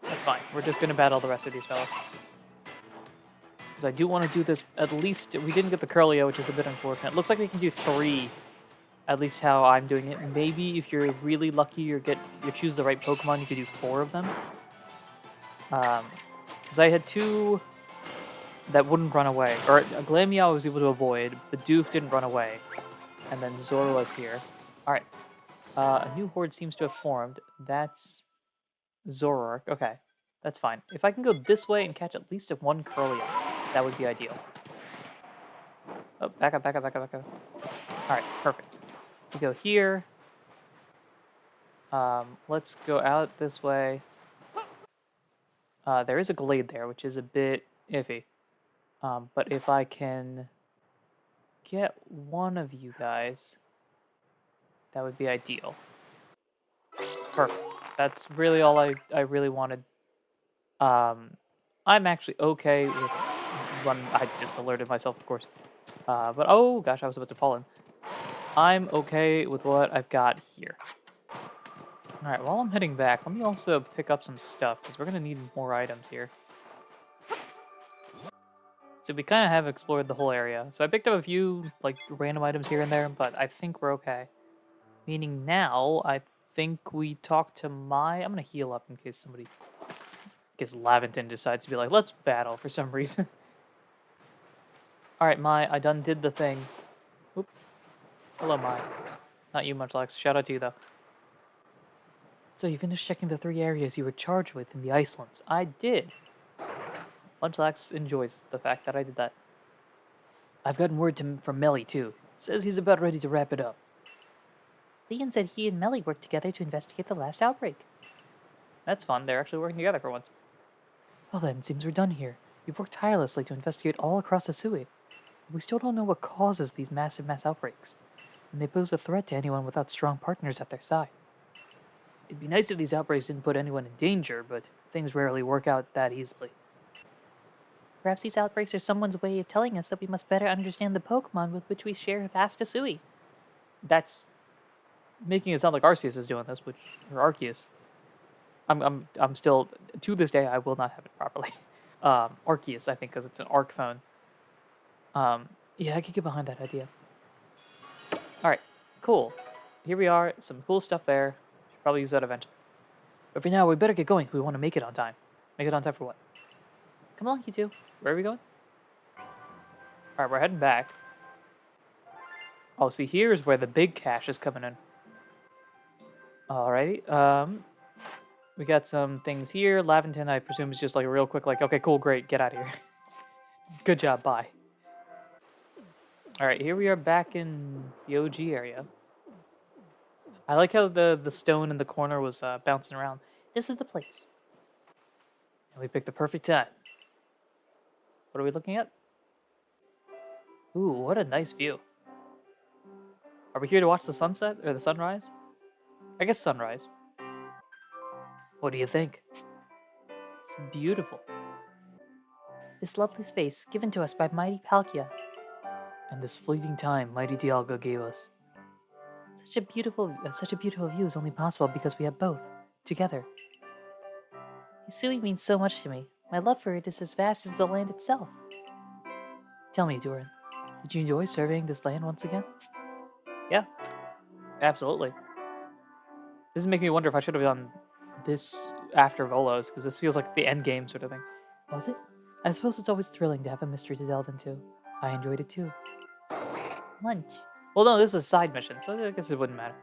That's fine. We're just going to battle the rest of these fellas. Because I do want to do this at least... We didn't get the Curlia, which is a bit unfortunate. Looks like we can do 3. At least how I'm doing it. Maybe if you're really lucky, you choose the right Pokemon, you could do 4 of them. Because I had 2 that wouldn't run away. Or Glameow I was able to avoid, but Doof didn't run away. And then Zora was here. Alright. A new horde seems to have formed. That's Zoroark. Okay. That's fine. If I can go this way and catch at least one Curlion, that would be ideal. Oh, back up, back up, back up, back up. Alright, perfect. We go here. Let's go out this way. There is a glade there, which is a bit iffy. But if I can get one of you guys, that would be ideal. Perfect. That's really all I really wanted. I'm actually okay with one. I just alerted myself, of course. But oh gosh, I was about to fall in. I'm okay with what I've got here. Alright, while I'm heading back, let me also pick up some stuff, because we're going to need more items here. So we kind of have explored the whole area. So I picked up a few, like, random items here and there, but I think we're okay. Meaning now, I think we talk to Mai. I'm going to heal up in case somebody, in case Laventon decides to be like, let's battle for some reason. Alright, Mai, I done did the thing. Oop. Hello, Mai. Not you, Munchlax. Shout out to you, though. So you finished checking the 3 areas you were charged with in the Icelands. I did. Munchlax enjoys the fact that I did that. I've gotten word from Melly, too. Says he's about ready to wrap it up. Leon said he and Melly worked together to investigate the last outbreak. That's fun. They're actually working together for once. Well then, seems we're done here. You've worked tirelessly to investigate all across Hisui. We still don't know what causes these mass outbreaks, and they pose a threat to anyone without strong partners at their side. It'd be nice if these outbreaks didn't put anyone in danger, but things rarely work out that easily. Perhaps these outbreaks are someone's way of telling us that we must better understand the Pokemon with which we share a vast Hisui. That's making it sound like Arceus is doing this, or Arceus. I'm still, to this day, I will not have it properly. Arceus, I think, because it's an Arc phone. Yeah, I could get behind that idea. Alright, cool. Here we are, some cool stuff there. Should probably use that eventually. But for now, we better get going if we want to make it on time. Make it on time for what? Come along, you two. Where are we going? Alright, we're heading back. Oh, see, here's where the big cash is coming in. Alrighty, we got some things here. Laventon, I presume, is just like a real quick, like, okay, cool, great, get out of here. Good job, bye. Alright, here we are back in the OG area. I like how the stone in the corner was bouncing around. This is the place. And we picked the perfect time. What are we looking at? Ooh, what a nice view. Are we here to watch the sunset or the sunrise? I guess sunrise. What do you think? It's beautiful. This lovely space given to us by mighty Palkia. And this fleeting time mighty Dialga gave us. Such a beautiful view is only possible because we have both, together. Hisui means so much to me. My love for it is as vast as the land itself. Tell me, Ahdurin, did you enjoy surveying this land once again? Yeah, absolutely. This is making me wonder if I should have done this after Volos, because this feels like the end game sort of thing. Was it? I suppose it's always thrilling to have a mystery to delve into. I enjoyed it too. Lunch. Well, no, this is a side mission, so I guess it wouldn't matter.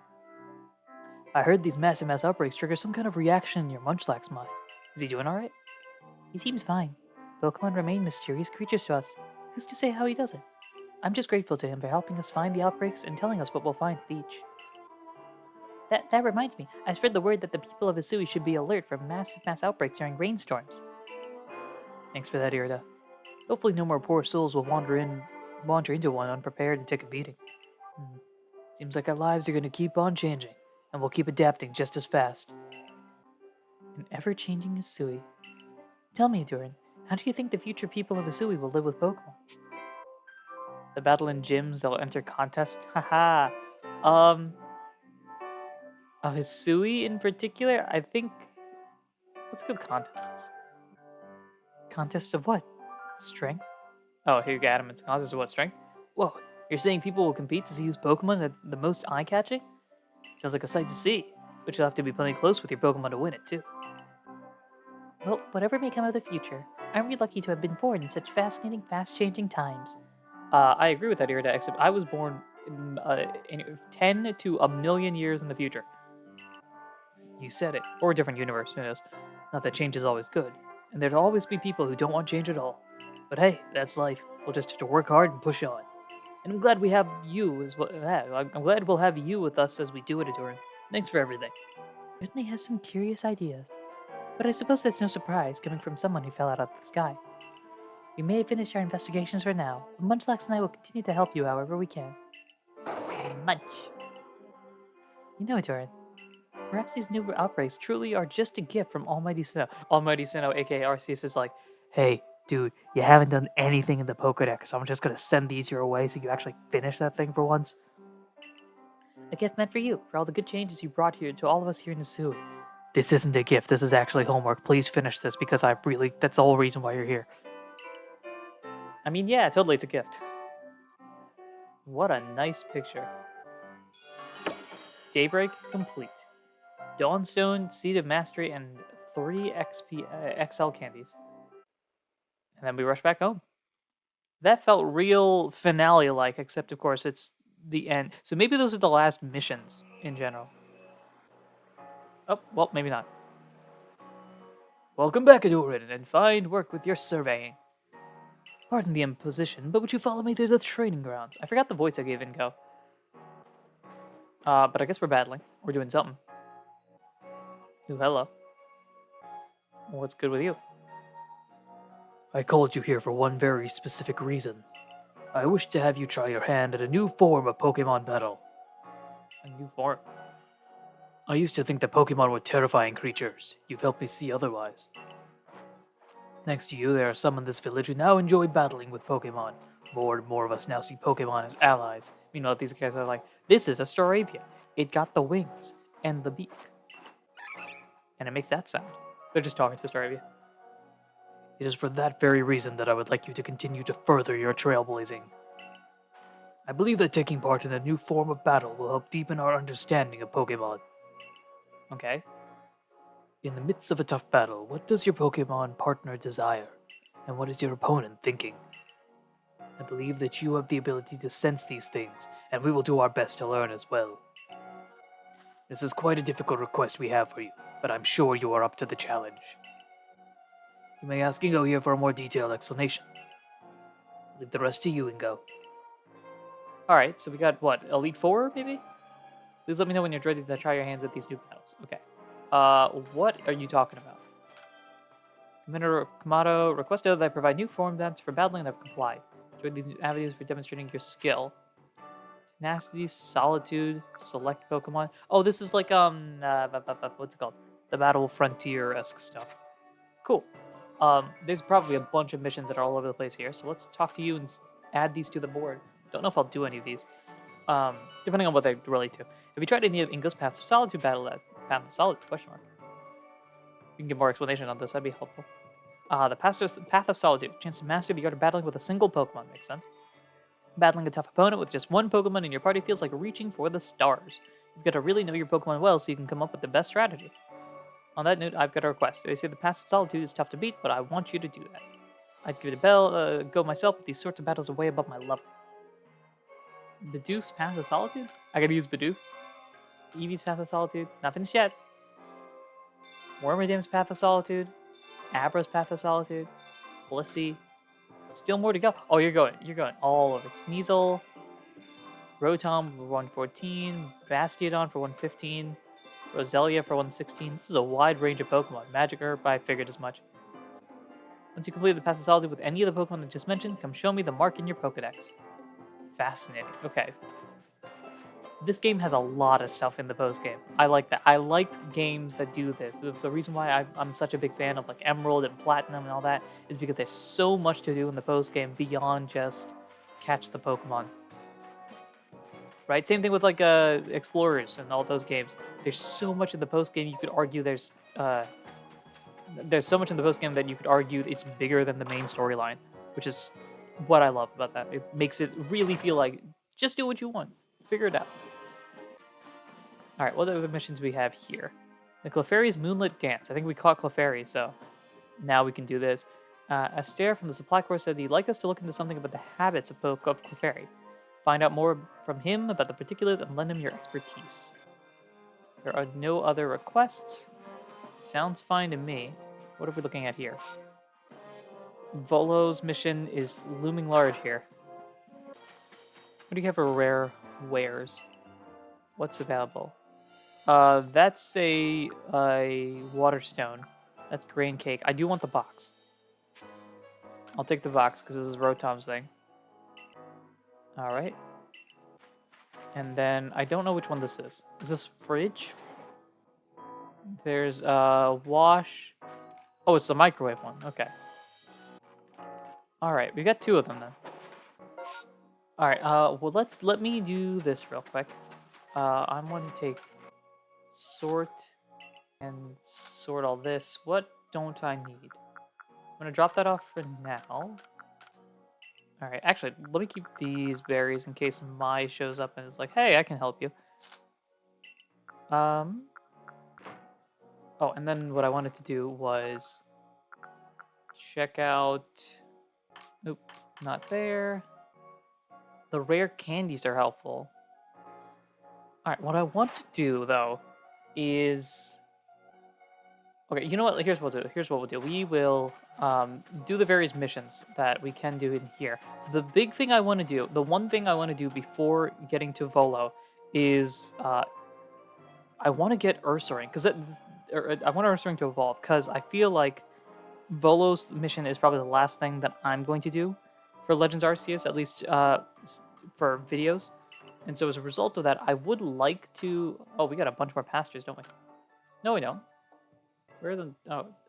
I heard these mass outbreaks trigger some kind of reaction in your Munchlax's mind. Is he doing alright? He seems fine. Pokemon remain mysterious creatures to us. Who's to say how he does it? I'm just grateful to him for helping us find the outbreaks and telling us what we'll find at each. That reminds me, I spread the word that the people of Hisui should be alert for mass outbreaks during rainstorms. Thanks for that, Irida. Hopefully no more poor souls will wander into one unprepared and take a beating. Seems like our lives are going to keep on changing, and we'll keep adapting just as fast. An ever-changing Hisui. Tell me, Ahdurin, how do you think the future people of Hisui will live with Pokemon? The battle in gyms, they'll enter contests. Haha. Of Hisui in particular, I think... Let's go contests. Contests of what? Strength? Oh, here you got him. It's a contest of what? Strength? Whoa, you're saying people will compete to see whose Pokemon are the most eye-catching? Sounds like a sight to see. But you'll have to be playing close with your Pokemon to win it, too. Well, whatever may come of the future, Aren't we lucky to have been born in such fascinating, fast-changing times? I agree with that, Irida, except I was born in 10 to a million years in the future. You said it. Or a different universe, who knows. Not that change is always good. And there'll always be people who don't want change at all. But hey, that's life. We'll just have to work hard and push on. And I'm glad we have you as well. I'm glad we'll have you with us as we do it, Ahdurin. Thanks for everything. Certainly have some curious ideas. But I suppose that's no surprise coming from someone who fell out of the sky. We may have finished our investigations for now, but Munchlax and I will continue to help you however we can. Munch. You know, Ahdurin, perhaps these new outbreaks truly are just a gift from Almighty Sinnoh. Almighty Sinnoh, aka Arceus, is like, hey, dude, you haven't done anything in the Pokedex, so I'm just gonna send these your way so you actually finish that thing for once. A gift meant for you, for all the good changes you brought here to all of us here in Hisui. This isn't a gift, this is actually homework. Please finish this because that's the whole reason why you're here. I mean, yeah, totally, it's a gift. What a nice picture. Daybreak complete. Dawnstone, Seed of Mastery, and 30 XL candies. And then we rush back home. That felt real finale-like, except of course it's the end. So maybe those are the last missions in general. Oh, well, maybe not. Welcome back, Ahdurin, and fine work with your surveying. Pardon the imposition, but would you follow me to the training grounds? I forgot the voice I gave Inko. But I guess we're battling. We're doing something. Ooh, hello. What's good with you? I called you here for one very specific reason. I wish to have you try your hand at a new form of Pokemon battle. A new form? I used to think that Pokemon were terrifying creatures. You've helped me see otherwise. Thanks to you, there are some in this village who now enjoy battling with Pokemon. More and more of us now see Pokemon as allies. Meanwhile, these guys are like, this is a Starapia. It got the wings and the beak. And it makes that sound. They're just talking to Starapia. It is for that very reason that I would like you to continue to further your trailblazing. I believe that taking part in a new form of battle will help deepen our understanding of Pokemon. Okay. In the midst of a tough battle, what does your Pokemon partner desire? And what is your opponent thinking? I believe that you have the ability to sense these things, and we will do our best to learn as well. This is quite a difficult request we have for you, but I'm sure you are up to the challenge. You may ask Ingo here for a more detailed explanation. Leave the rest to you, Ingo. Alright, so we got what? Elite Four, maybe? Please let me know when you're ready to try your hands at these new battles. Okay. What are you talking about? Commander Kamado requested that I provide new form bands for battling and I've complied. Join these new avenues for demonstrating your skill. Tenacity, Solitude, Select Pokemon. Oh, this is like, what's it called? The Battle Frontier-esque stuff. Cool. There's probably a bunch of missions that are all over the place here, so let's talk to you and add these to the board. Don't know if I'll do any of these. Depending on what they relate to. Have you tried any of Ingo's Paths of Solitude battle at Path of Solitude? Question mark. You can give more explanation on this, that'd be helpful. The Path of Solitude. Chance to master the art of battling with a single Pokemon. Makes sense. Battling a tough opponent with just one Pokemon in your party feels like reaching for the stars. You've got to really know your Pokemon well so you can come up with the best strategy. On that note, I've got a request. They say the Path of Solitude is tough to beat, but I want you to do that. I'd give it a go myself, but these sorts of battles are way above my level. Bidoof's Path of Solitude? I gotta use Bidoof. Eevee's Path of Solitude. Not finished yet. Wormadam's Path of Solitude. Abra's Path of Solitude. Blissey. Still more to go. Oh, you're going all of it. Sneasel. Rotom for 114. Bastiodon for 115. Roselia for 116. This is a wide range of Pokemon. Magikarp, I figured as much. Once you complete the Path of Solitude with any of the Pokemon I just mentioned, come show me the mark in your Pokedex. Fascinating. Okay. This game has a lot of stuff in the post-game. I like that. I like games that do this. The reason why I'm such a big fan of like Emerald and Platinum and all that is because there's so much to do in the post-game beyond just catch the Pokemon. Right? Same thing with like Explorers and all those games. There's so much in the post-game you could argue there's so much in the post-game that you could argue it's bigger than the main storyline, which is what I love about that. It makes it really feel like just do what you want. Figure it out. Alright, what other missions we have here? The Clefairy's Moonlit Dance. I think we caught Clefairy, so now we can do this. Astaire from the supply corps said he'd like us to look into something about the habits of Clefairy. Find out more from him about the particulars and lend him your expertise. There are no other requests. Sounds fine to me. What are we looking at here? Volo's mission is looming large here. What do you have for rare wares? What's available? That's a Waterstone. That's grain cake. I do want the box. I'll take the box because this is Rotom's thing. All right. And then I don't know which one this is. Is this fridge? There's wash. Oh, it's the microwave one. Okay. All right, we got 2 of them then. All right. Well, let me do this real quick. I'm going to take sort and sort all this. What don't I need? I'm going to drop that off for now. All right. Actually, let me keep these berries in case Mai shows up and is like, "Hey, I can help you." Oh, and then what I wanted to do was check out. Oop, not there. The rare candies are helpful. All right, what I want to do though is okay. You know what? Here's what we'll do. Here's what we'll do. We will do the various missions that we can do in here. The big thing I want to do, the one thing I want to do before getting to Volo, is I want to get Ursaring because I want Ursaring to evolve because I feel like Volo's mission is probably the last thing that I'm going to do for Legends Arceus, at least for videos. And so as a result of that, I would like to... Oh, we got a bunch more pastures, don't we? No, we don't. Where are the...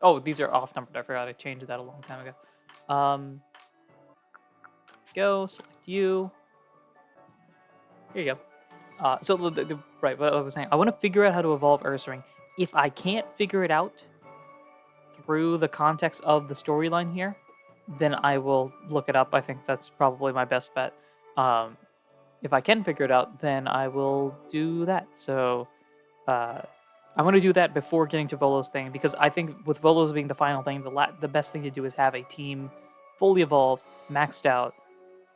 Oh, these are off-numbered. I forgot I changed that a long time ago. Go, select you. Here you go. So, right, what I was saying. I want to figure out how to evolve Ursaring. If I can't figure it out through the context of the storyline here, then I will look it up. I think that's probably my best bet. If I can figure it out, then I will do that. So I want to do that before getting to Volo's thing, because I think with Volo's being the final thing, the best thing to do is have a team fully evolved, maxed out,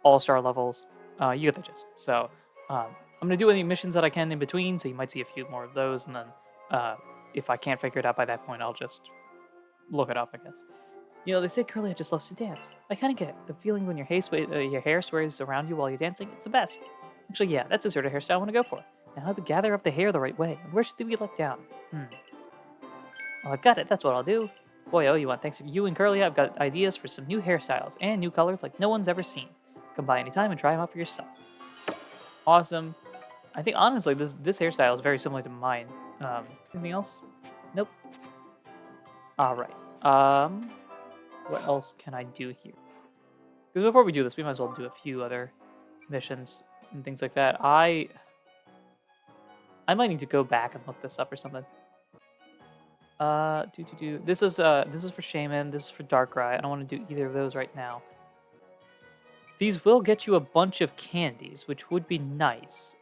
all-star levels. You get the gist. So I'm going to do any missions that I can in between, so you might see a few more of those, and then if I can't figure it out by that point, I'll just look it up, I guess. You know, they say Curly just loves to dance. I kind of get it. The feeling when your hair sways around you while you're dancing, it's the best. Actually, yeah, that's the sort of hairstyle I want to go for. Now, how to gather up the hair the right way, and where should we let down? Oh, I've got it. That's what I'll do. Boy, oh, you want thanks to you and Curly, I've got ideas for some new hairstyles and new colors like no one's ever seen. Come by anytime and try them out for yourself. Awesome. I think, honestly, this hairstyle is very similar to mine. Anything else? Nope. All right. What else can I do here? Because before we do this, we might as well do a few other missions and things like that. I might need to go back and look this up or something. This is for Shaman. This is for Darkrai. I don't want to do either of those right now. These will get you a bunch of candies, which would be nice,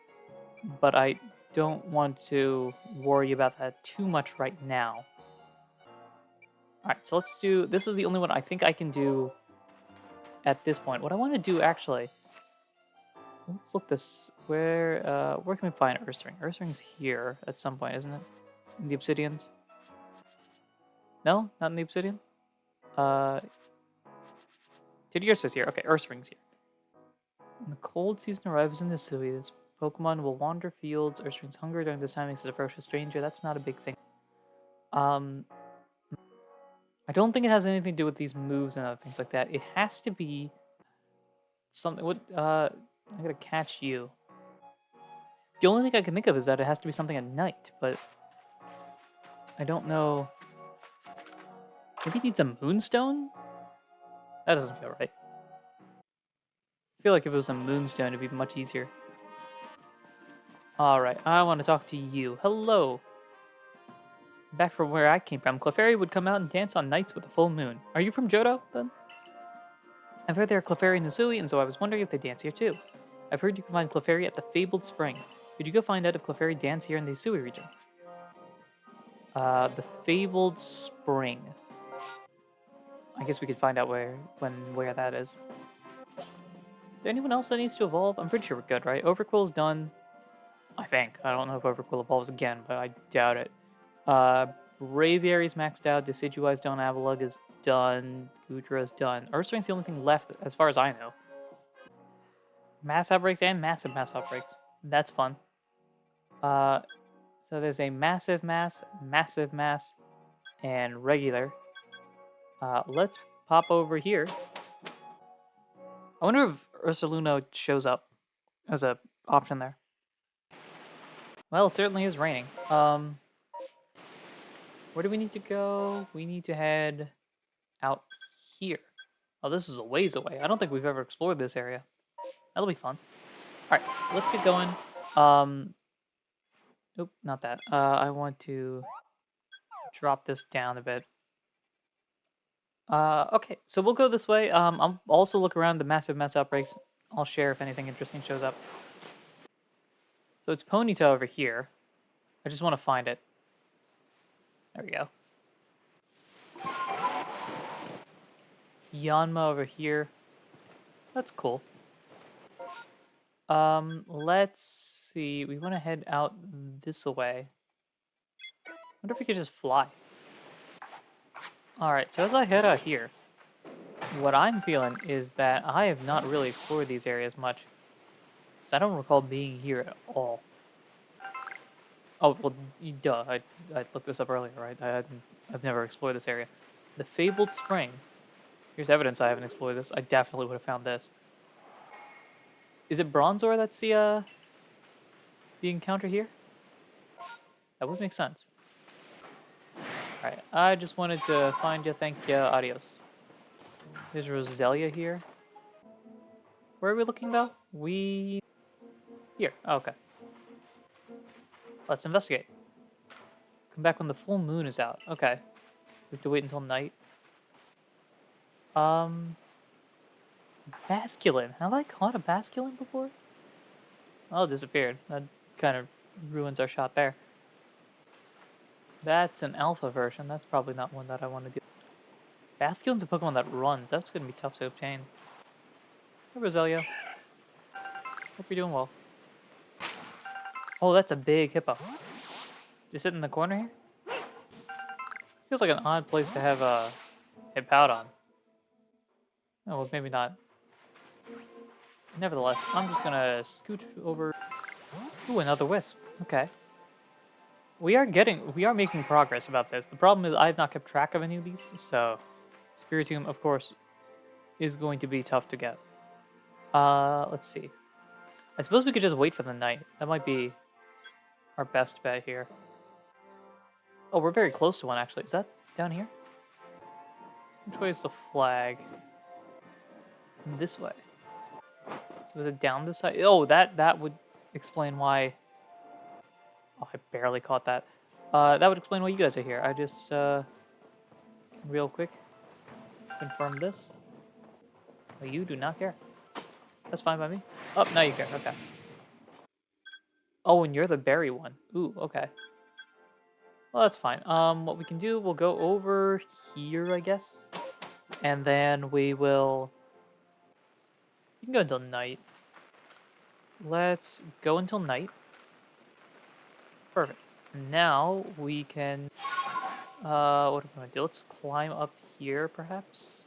but I don't want to worry about that too much right now. Alright, so let's do... This is the only one I think I can do at this point. What I want to do, actually... Let's look this... Where can we find Ursaring? Ursaring's here at some point, isn't it? In the Obsidians? No? Not in the Obsidian? Teddiursa's here. Okay, Ursaring's here. When the cold season arrives in Hisui, this Pokemon will wander fields. Ursaring's hunger during this time makes it a ferocious stranger. That's not a big thing. I don't think it has anything to do with these moves and other things like that. It has to be something. What? I gotta catch you. The only thing I can think of is that it has to be something at night, but I don't know. Maybe it needs a Moonstone? That doesn't feel right. I feel like if it was a Moonstone, it'd be much easier. Alright, I want to talk to you. Hello! Back from where I came from, Clefairy would come out and dance on nights with a full moon. Are you from Johto, then? I've heard there are Clefairy and Hisui, and so I was wondering if they dance here too. I've heard you can find Clefairy at the Fabled Spring. Could you go find out if Clefairy dance here in the Hisui region? The Fabled Spring. I guess we could find out where that is. Is there anyone else that needs to evolve? I'm pretty sure we're good, right? Overquill's done. I think. I don't know if Overquill evolves again, but I doubt it. Braviary's maxed out. Decidueye's done. Avalugg is done. Gudra's done. Ursaring's the only thing left, as far as I know. Mass outbreaks and massive mass outbreaks. That's fun. So there's a massive mass, and regular. Let's pop over here. I wonder if Ursaluna shows up as a option there. Well, it certainly is raining. Where do we need to go? We need to head out here. Oh, this is a ways away. I don't think we've ever explored this area. That'll be fun. All right, let's get going. Nope, not that. I want to drop this down a bit. Okay, so we'll go this way. I'll also look around the massive mess outbreaks. I'll share if anything interesting shows up. So it's Ponyta over here. I just want to find it. There we go. It's Yanma over here. That's cool. Let's see. We want to head out this way. Wonder if we could just fly. Alright, so as I head out here, what I'm feeling is that I have not really explored these areas much. So I don't recall being here at all. Oh, well, duh. I looked this up earlier, right? I've never explored this area. The Fabled Spring. Here's evidence I haven't explored this. I definitely would have found this. Is it Bronzor that's the encounter here? That would make sense. Alright, I just wanted to find you. Thank you. Adios. There's Roselia here. Where are we looking, though? Here. Oh, okay. Let's investigate. Come back when the full moon is out. Okay. We have to wait until night. Basculin. Have I caught a Basculin before? Oh, it disappeared. That kind of ruins our shot there. That's an alpha version. That's probably not one that I want to do. Basculin's a Pokemon that runs. That's going to be tough to obtain. Hey, Roselia. Hope you're doing well. Oh, that's a big hippo. Just sit in the corner here? Feels like an odd place to have a Hippowdon. Oh, well, maybe not. Nevertheless, I'm just gonna scooch over. Ooh, another wisp. Okay. We are making progress about this. The problem is I have not kept track of any of these, so Spiritomb, of course, is going to be tough to get. Let's see. I suppose we could just wait for the night. That might be our best bet here. Oh, we're very close to one, actually. Is that down here? Which way is the flag? This way. So is it down this side? Oh, that would explain why... Oh, I barely caught that. That would explain why you guys are here. I just, real quick, confirm this. Oh, you do not care. That's fine by me. Oh, now you care. Okay. Oh, and you're the berry one. Ooh, okay. Well, that's fine. What we can do, we'll go over here, I guess. And then we will... You can go until night. Let's go until night. Perfect. Now we can... what are we going to do? Let's climb up here, perhaps?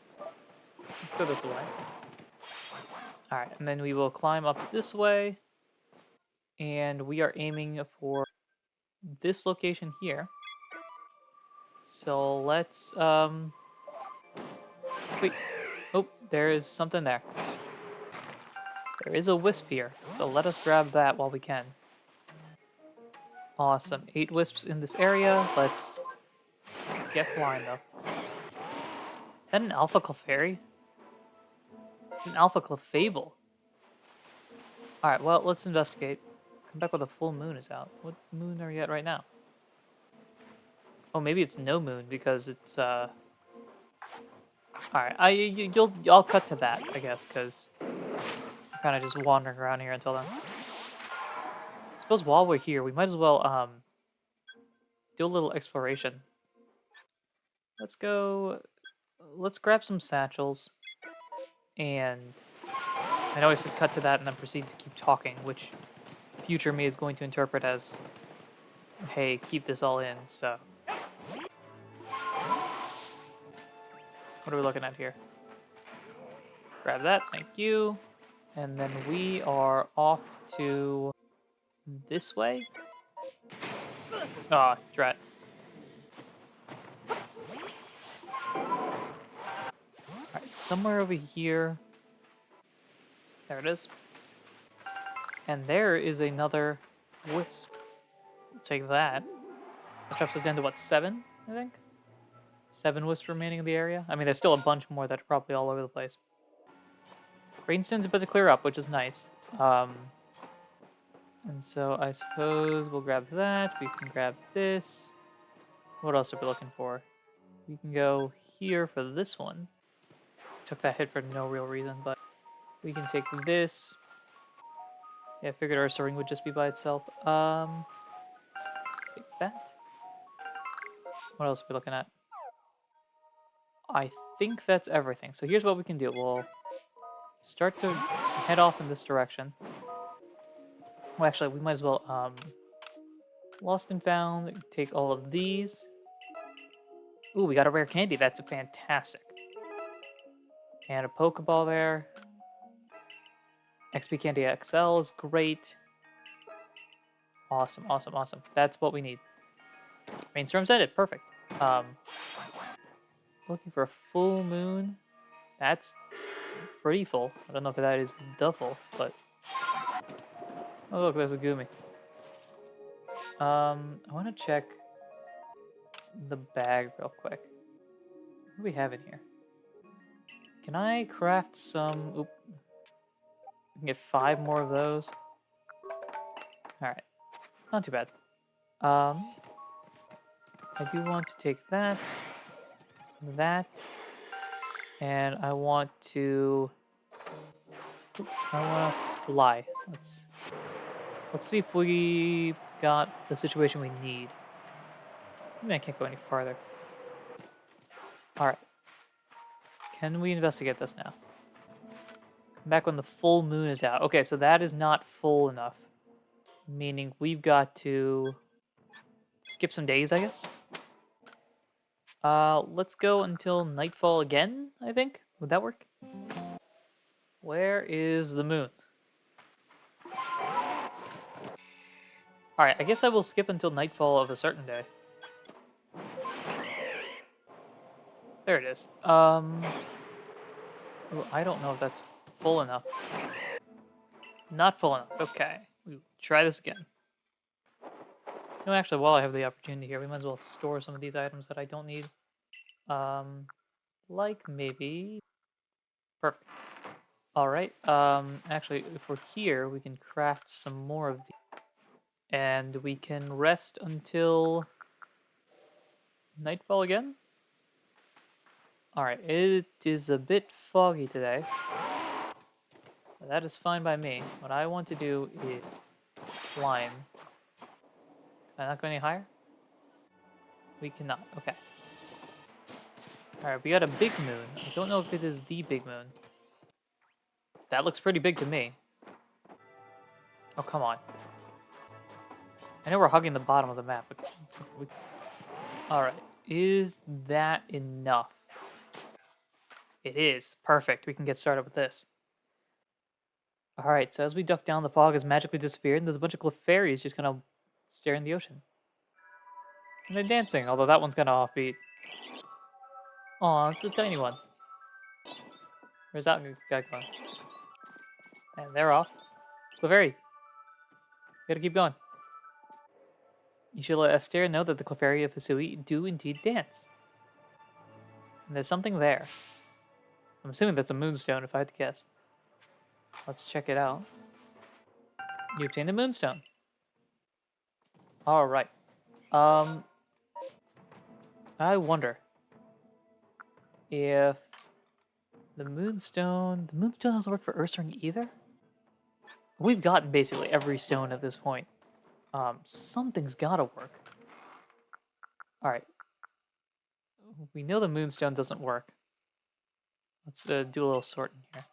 Let's go this way. Alright, and then we will climb up this way. And we are aiming for this location here. So let's, wait. Oh, there is something there. There is a wisp here, so let us grab that while we can. Awesome. 8 wisps in this area. Let's get flying, though. Is that an Alpha Clefairy? An Alpha Clefable. Alright, well, let's investigate. Come back when the full moon is out. What moon are you at right now? Oh, maybe it's no moon because it's, Alright, I'll cut to that, I guess, because I'm kind of just wandering around here until then. I suppose while we're here, we might as well, do a little exploration. Let's go let's grab some satchels. And I know I said cut to that and then proceed to keep talking, which future me is going to interpret as, hey, keep this all in, so. What are we looking at here? Grab that, thank you. And then we are off to this way. Ah, drat. Alright, somewhere over here. There it is. And there is another wisp. We'll take that. That drops us down to what, 7, I think? 7 wisps remaining in the area. I mean, there's still a bunch more that are probably all over the place. Rainstone's about to clear up, which is nice. And so I suppose we'll grab that. We can grab this. What else are we looking for? We can go here for this one. Took that hit for no real reason, but we can take this. Yeah, I figured Ursa Ring would just be by itself. Take that. What else are we looking at? I think that's everything. So here's what we can do. We'll start to head off in this direction. Well, actually, we might as well, lost and found, take all of these. Ooh, we got a rare candy. That's fantastic. And a Pokeball there. XP Candy XL is great. Awesome, awesome, awesome. That's what we need. Rainstorm's ended. Perfect. Looking for a full moon. That's pretty full. I don't know if that is the full, but... Oh, look, there's a Gumi. I want to check the bag real quick. What do we have in here? Can I craft some... Oop. We can get 5 more of those. Alright. Not too bad. I do want to take that, and I want to fly. Let's see if we got the situation we need. Maybe I can't go any farther. Alright. Can we investigate this now? Come back when the full moon is out. Okay, so that is not full enough. Meaning we've got to skip some days, I guess? Let's go until nightfall again, I think. Would that work? Where is the moon? Alright, I guess I will skip until nightfall of a certain day. There it is. Ooh, I don't know if that's full enough. Not full enough. Okay. We'll try this again. No, actually, while I have the opportunity here, we might as well store some of these items that I don't need. Like maybe... Perfect. Alright, actually, if we're here, we can craft some more of these. And we can rest until... nightfall again? Alright, it is a bit foggy today. That is fine by me. What I want to do is climb. Can I not go any higher? We cannot. Okay. Alright, we got a big moon. I don't know if it is the big moon. That looks pretty big to me. Oh, come on. I know we're hugging the bottom of the map, but... Alright. Is that enough? It is. Perfect. We can get started with this. Alright, so as we duck down, the fog has magically disappeared, and there's a bunch of Clefairies just kind of staring in the ocean. And they're dancing, although that one's kind of offbeat. Aw, it's a tiny one. Where's that guy going? And they're off. Clefairy! Gotta keep going. You should let Esther know that the Clefairy of Hisui do indeed dance. And there's something there. I'm assuming that's a moonstone, if I had to guess. Let's check it out. You obtained a moonstone. Alright. I wonder if the moonstone doesn't work for Ursaring either? We've gotten basically every stone at this point. Something's gotta work. Alright. We know the moonstone doesn't work. Let's do a little sorting here.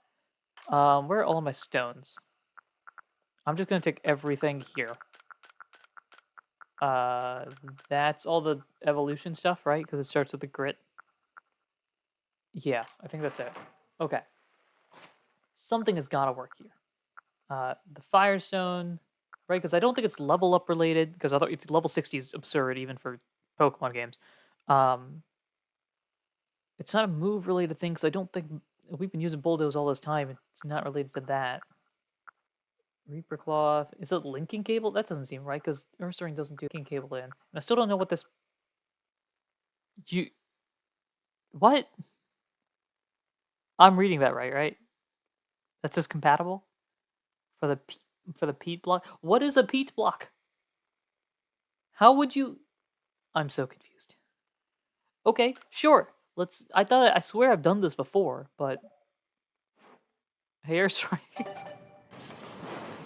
Where are all my stones? I'm just gonna take everything here. Uh, that's all the evolution stuff, right? Because it starts with the grit. Yeah, I think that's it. Okay. Something has got to work here. The Firestone, right? Because I don't think it's level up related. Because I thought it's level 60 is absurd even for Pokemon games. Um, it's not a move related thing. Because I don't think we've been using Bulldoze all this time. It's not related to that. Reaper Cloth. Is it linking cable? That doesn't seem right. Because Ursaring doesn't do linking cable in. And I still don't know what this. You what? I'm reading that right, right? That says compatible for the Pete block. What is a Pete block? How would you? I'm so confused. Okay, sure. Let's. I swear I've done this before, but hair strike.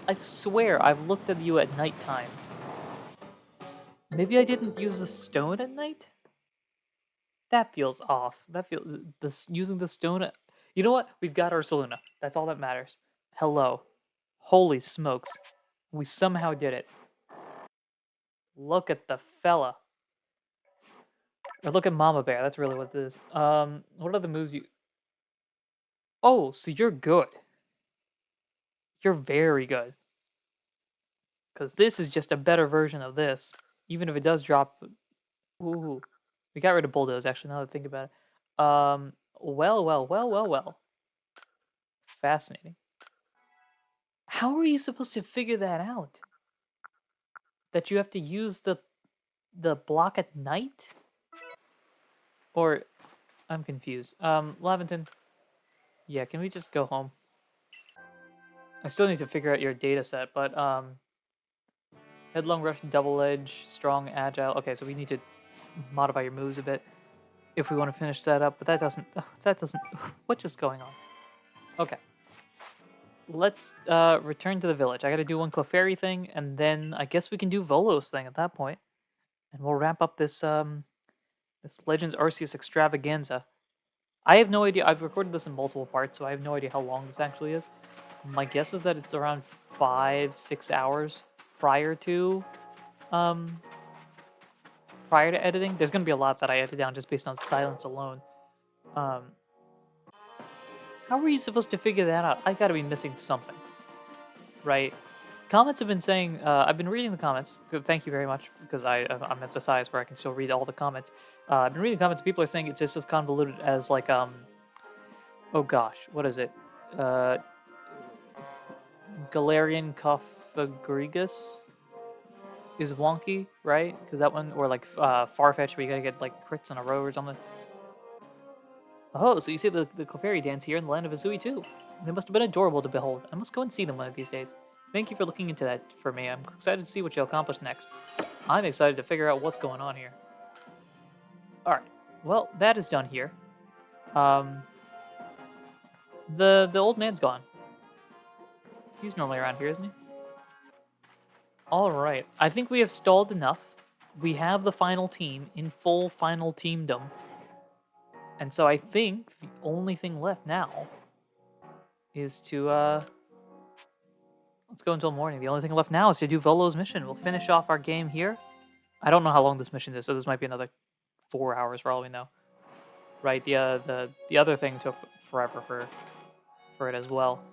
I swear I've looked at you at nighttime. Maybe I didn't use the stone at night. That feels off. That feels this using the stone. You know what? We've got our Saluna. That's all that matters. Hello. Holy smokes. We somehow did it. Look at the fella. Or look at Mama Bear. That's really what it is. What are the moves you? Oh, so you're good. You're very good. Because this is just a better version of this. Even if it does drop. Ooh. We got rid of Bulldoze, actually, now that I think about it. Well. Fascinating. How are you supposed to figure that out? That you have to use the block at night? Or I'm confused. Laventon. Yeah, can we just go home? I still need to figure out your data set, but headlong rush, double edge, strong, agile. Okay, so we need to modify your moves a bit if we want to finish that up, but that doesn't what is going on? Okay. Let's return to the village. I gotta do one Clefairy thing, and then I guess we can do Volo's thing at that point. And we'll wrap up this Legends Arceus extravaganza. I have no idea. I've recorded this in multiple parts, so I have no idea how long this actually is. My guess is that it's around 5-6 hours prior to um prior to editing. There's gonna be a lot that I edit down just based on silence alone. Um how are you supposed to figure that out? I gotta be missing something, right? Comments have been saying, I've been reading the comments. Thank you very much, because I'm at the size where I can still read all the comments. I've been reading the comments. People are saying it's just as convoluted as like oh gosh, what is it? Uh, Galarian Cophagrigus is wonky, right? Because that one, or like Farfetch, where you gotta get like crits in a row or something. Oh, so you see the Clefairy dance here in the land of Hisui too. They must have been adorable to behold. I must go and see them one of these days. Thank you for looking into that for me. I'm excited to see what you'll accomplish next. I'm excited to figure out what's going on here. Alright, well, that is done here. The old man's gone. He's normally around here, isn't he? Alright, I think we have stalled enough. We have the final team in full final teamdom. And so I think the only thing left now is to, let's go until morning. The only thing left now is to do Volo's mission. We'll finish off our game here. I don't know how long this mission is, so this might be another 4 hours for all we know. Right, the other thing took forever for it as well.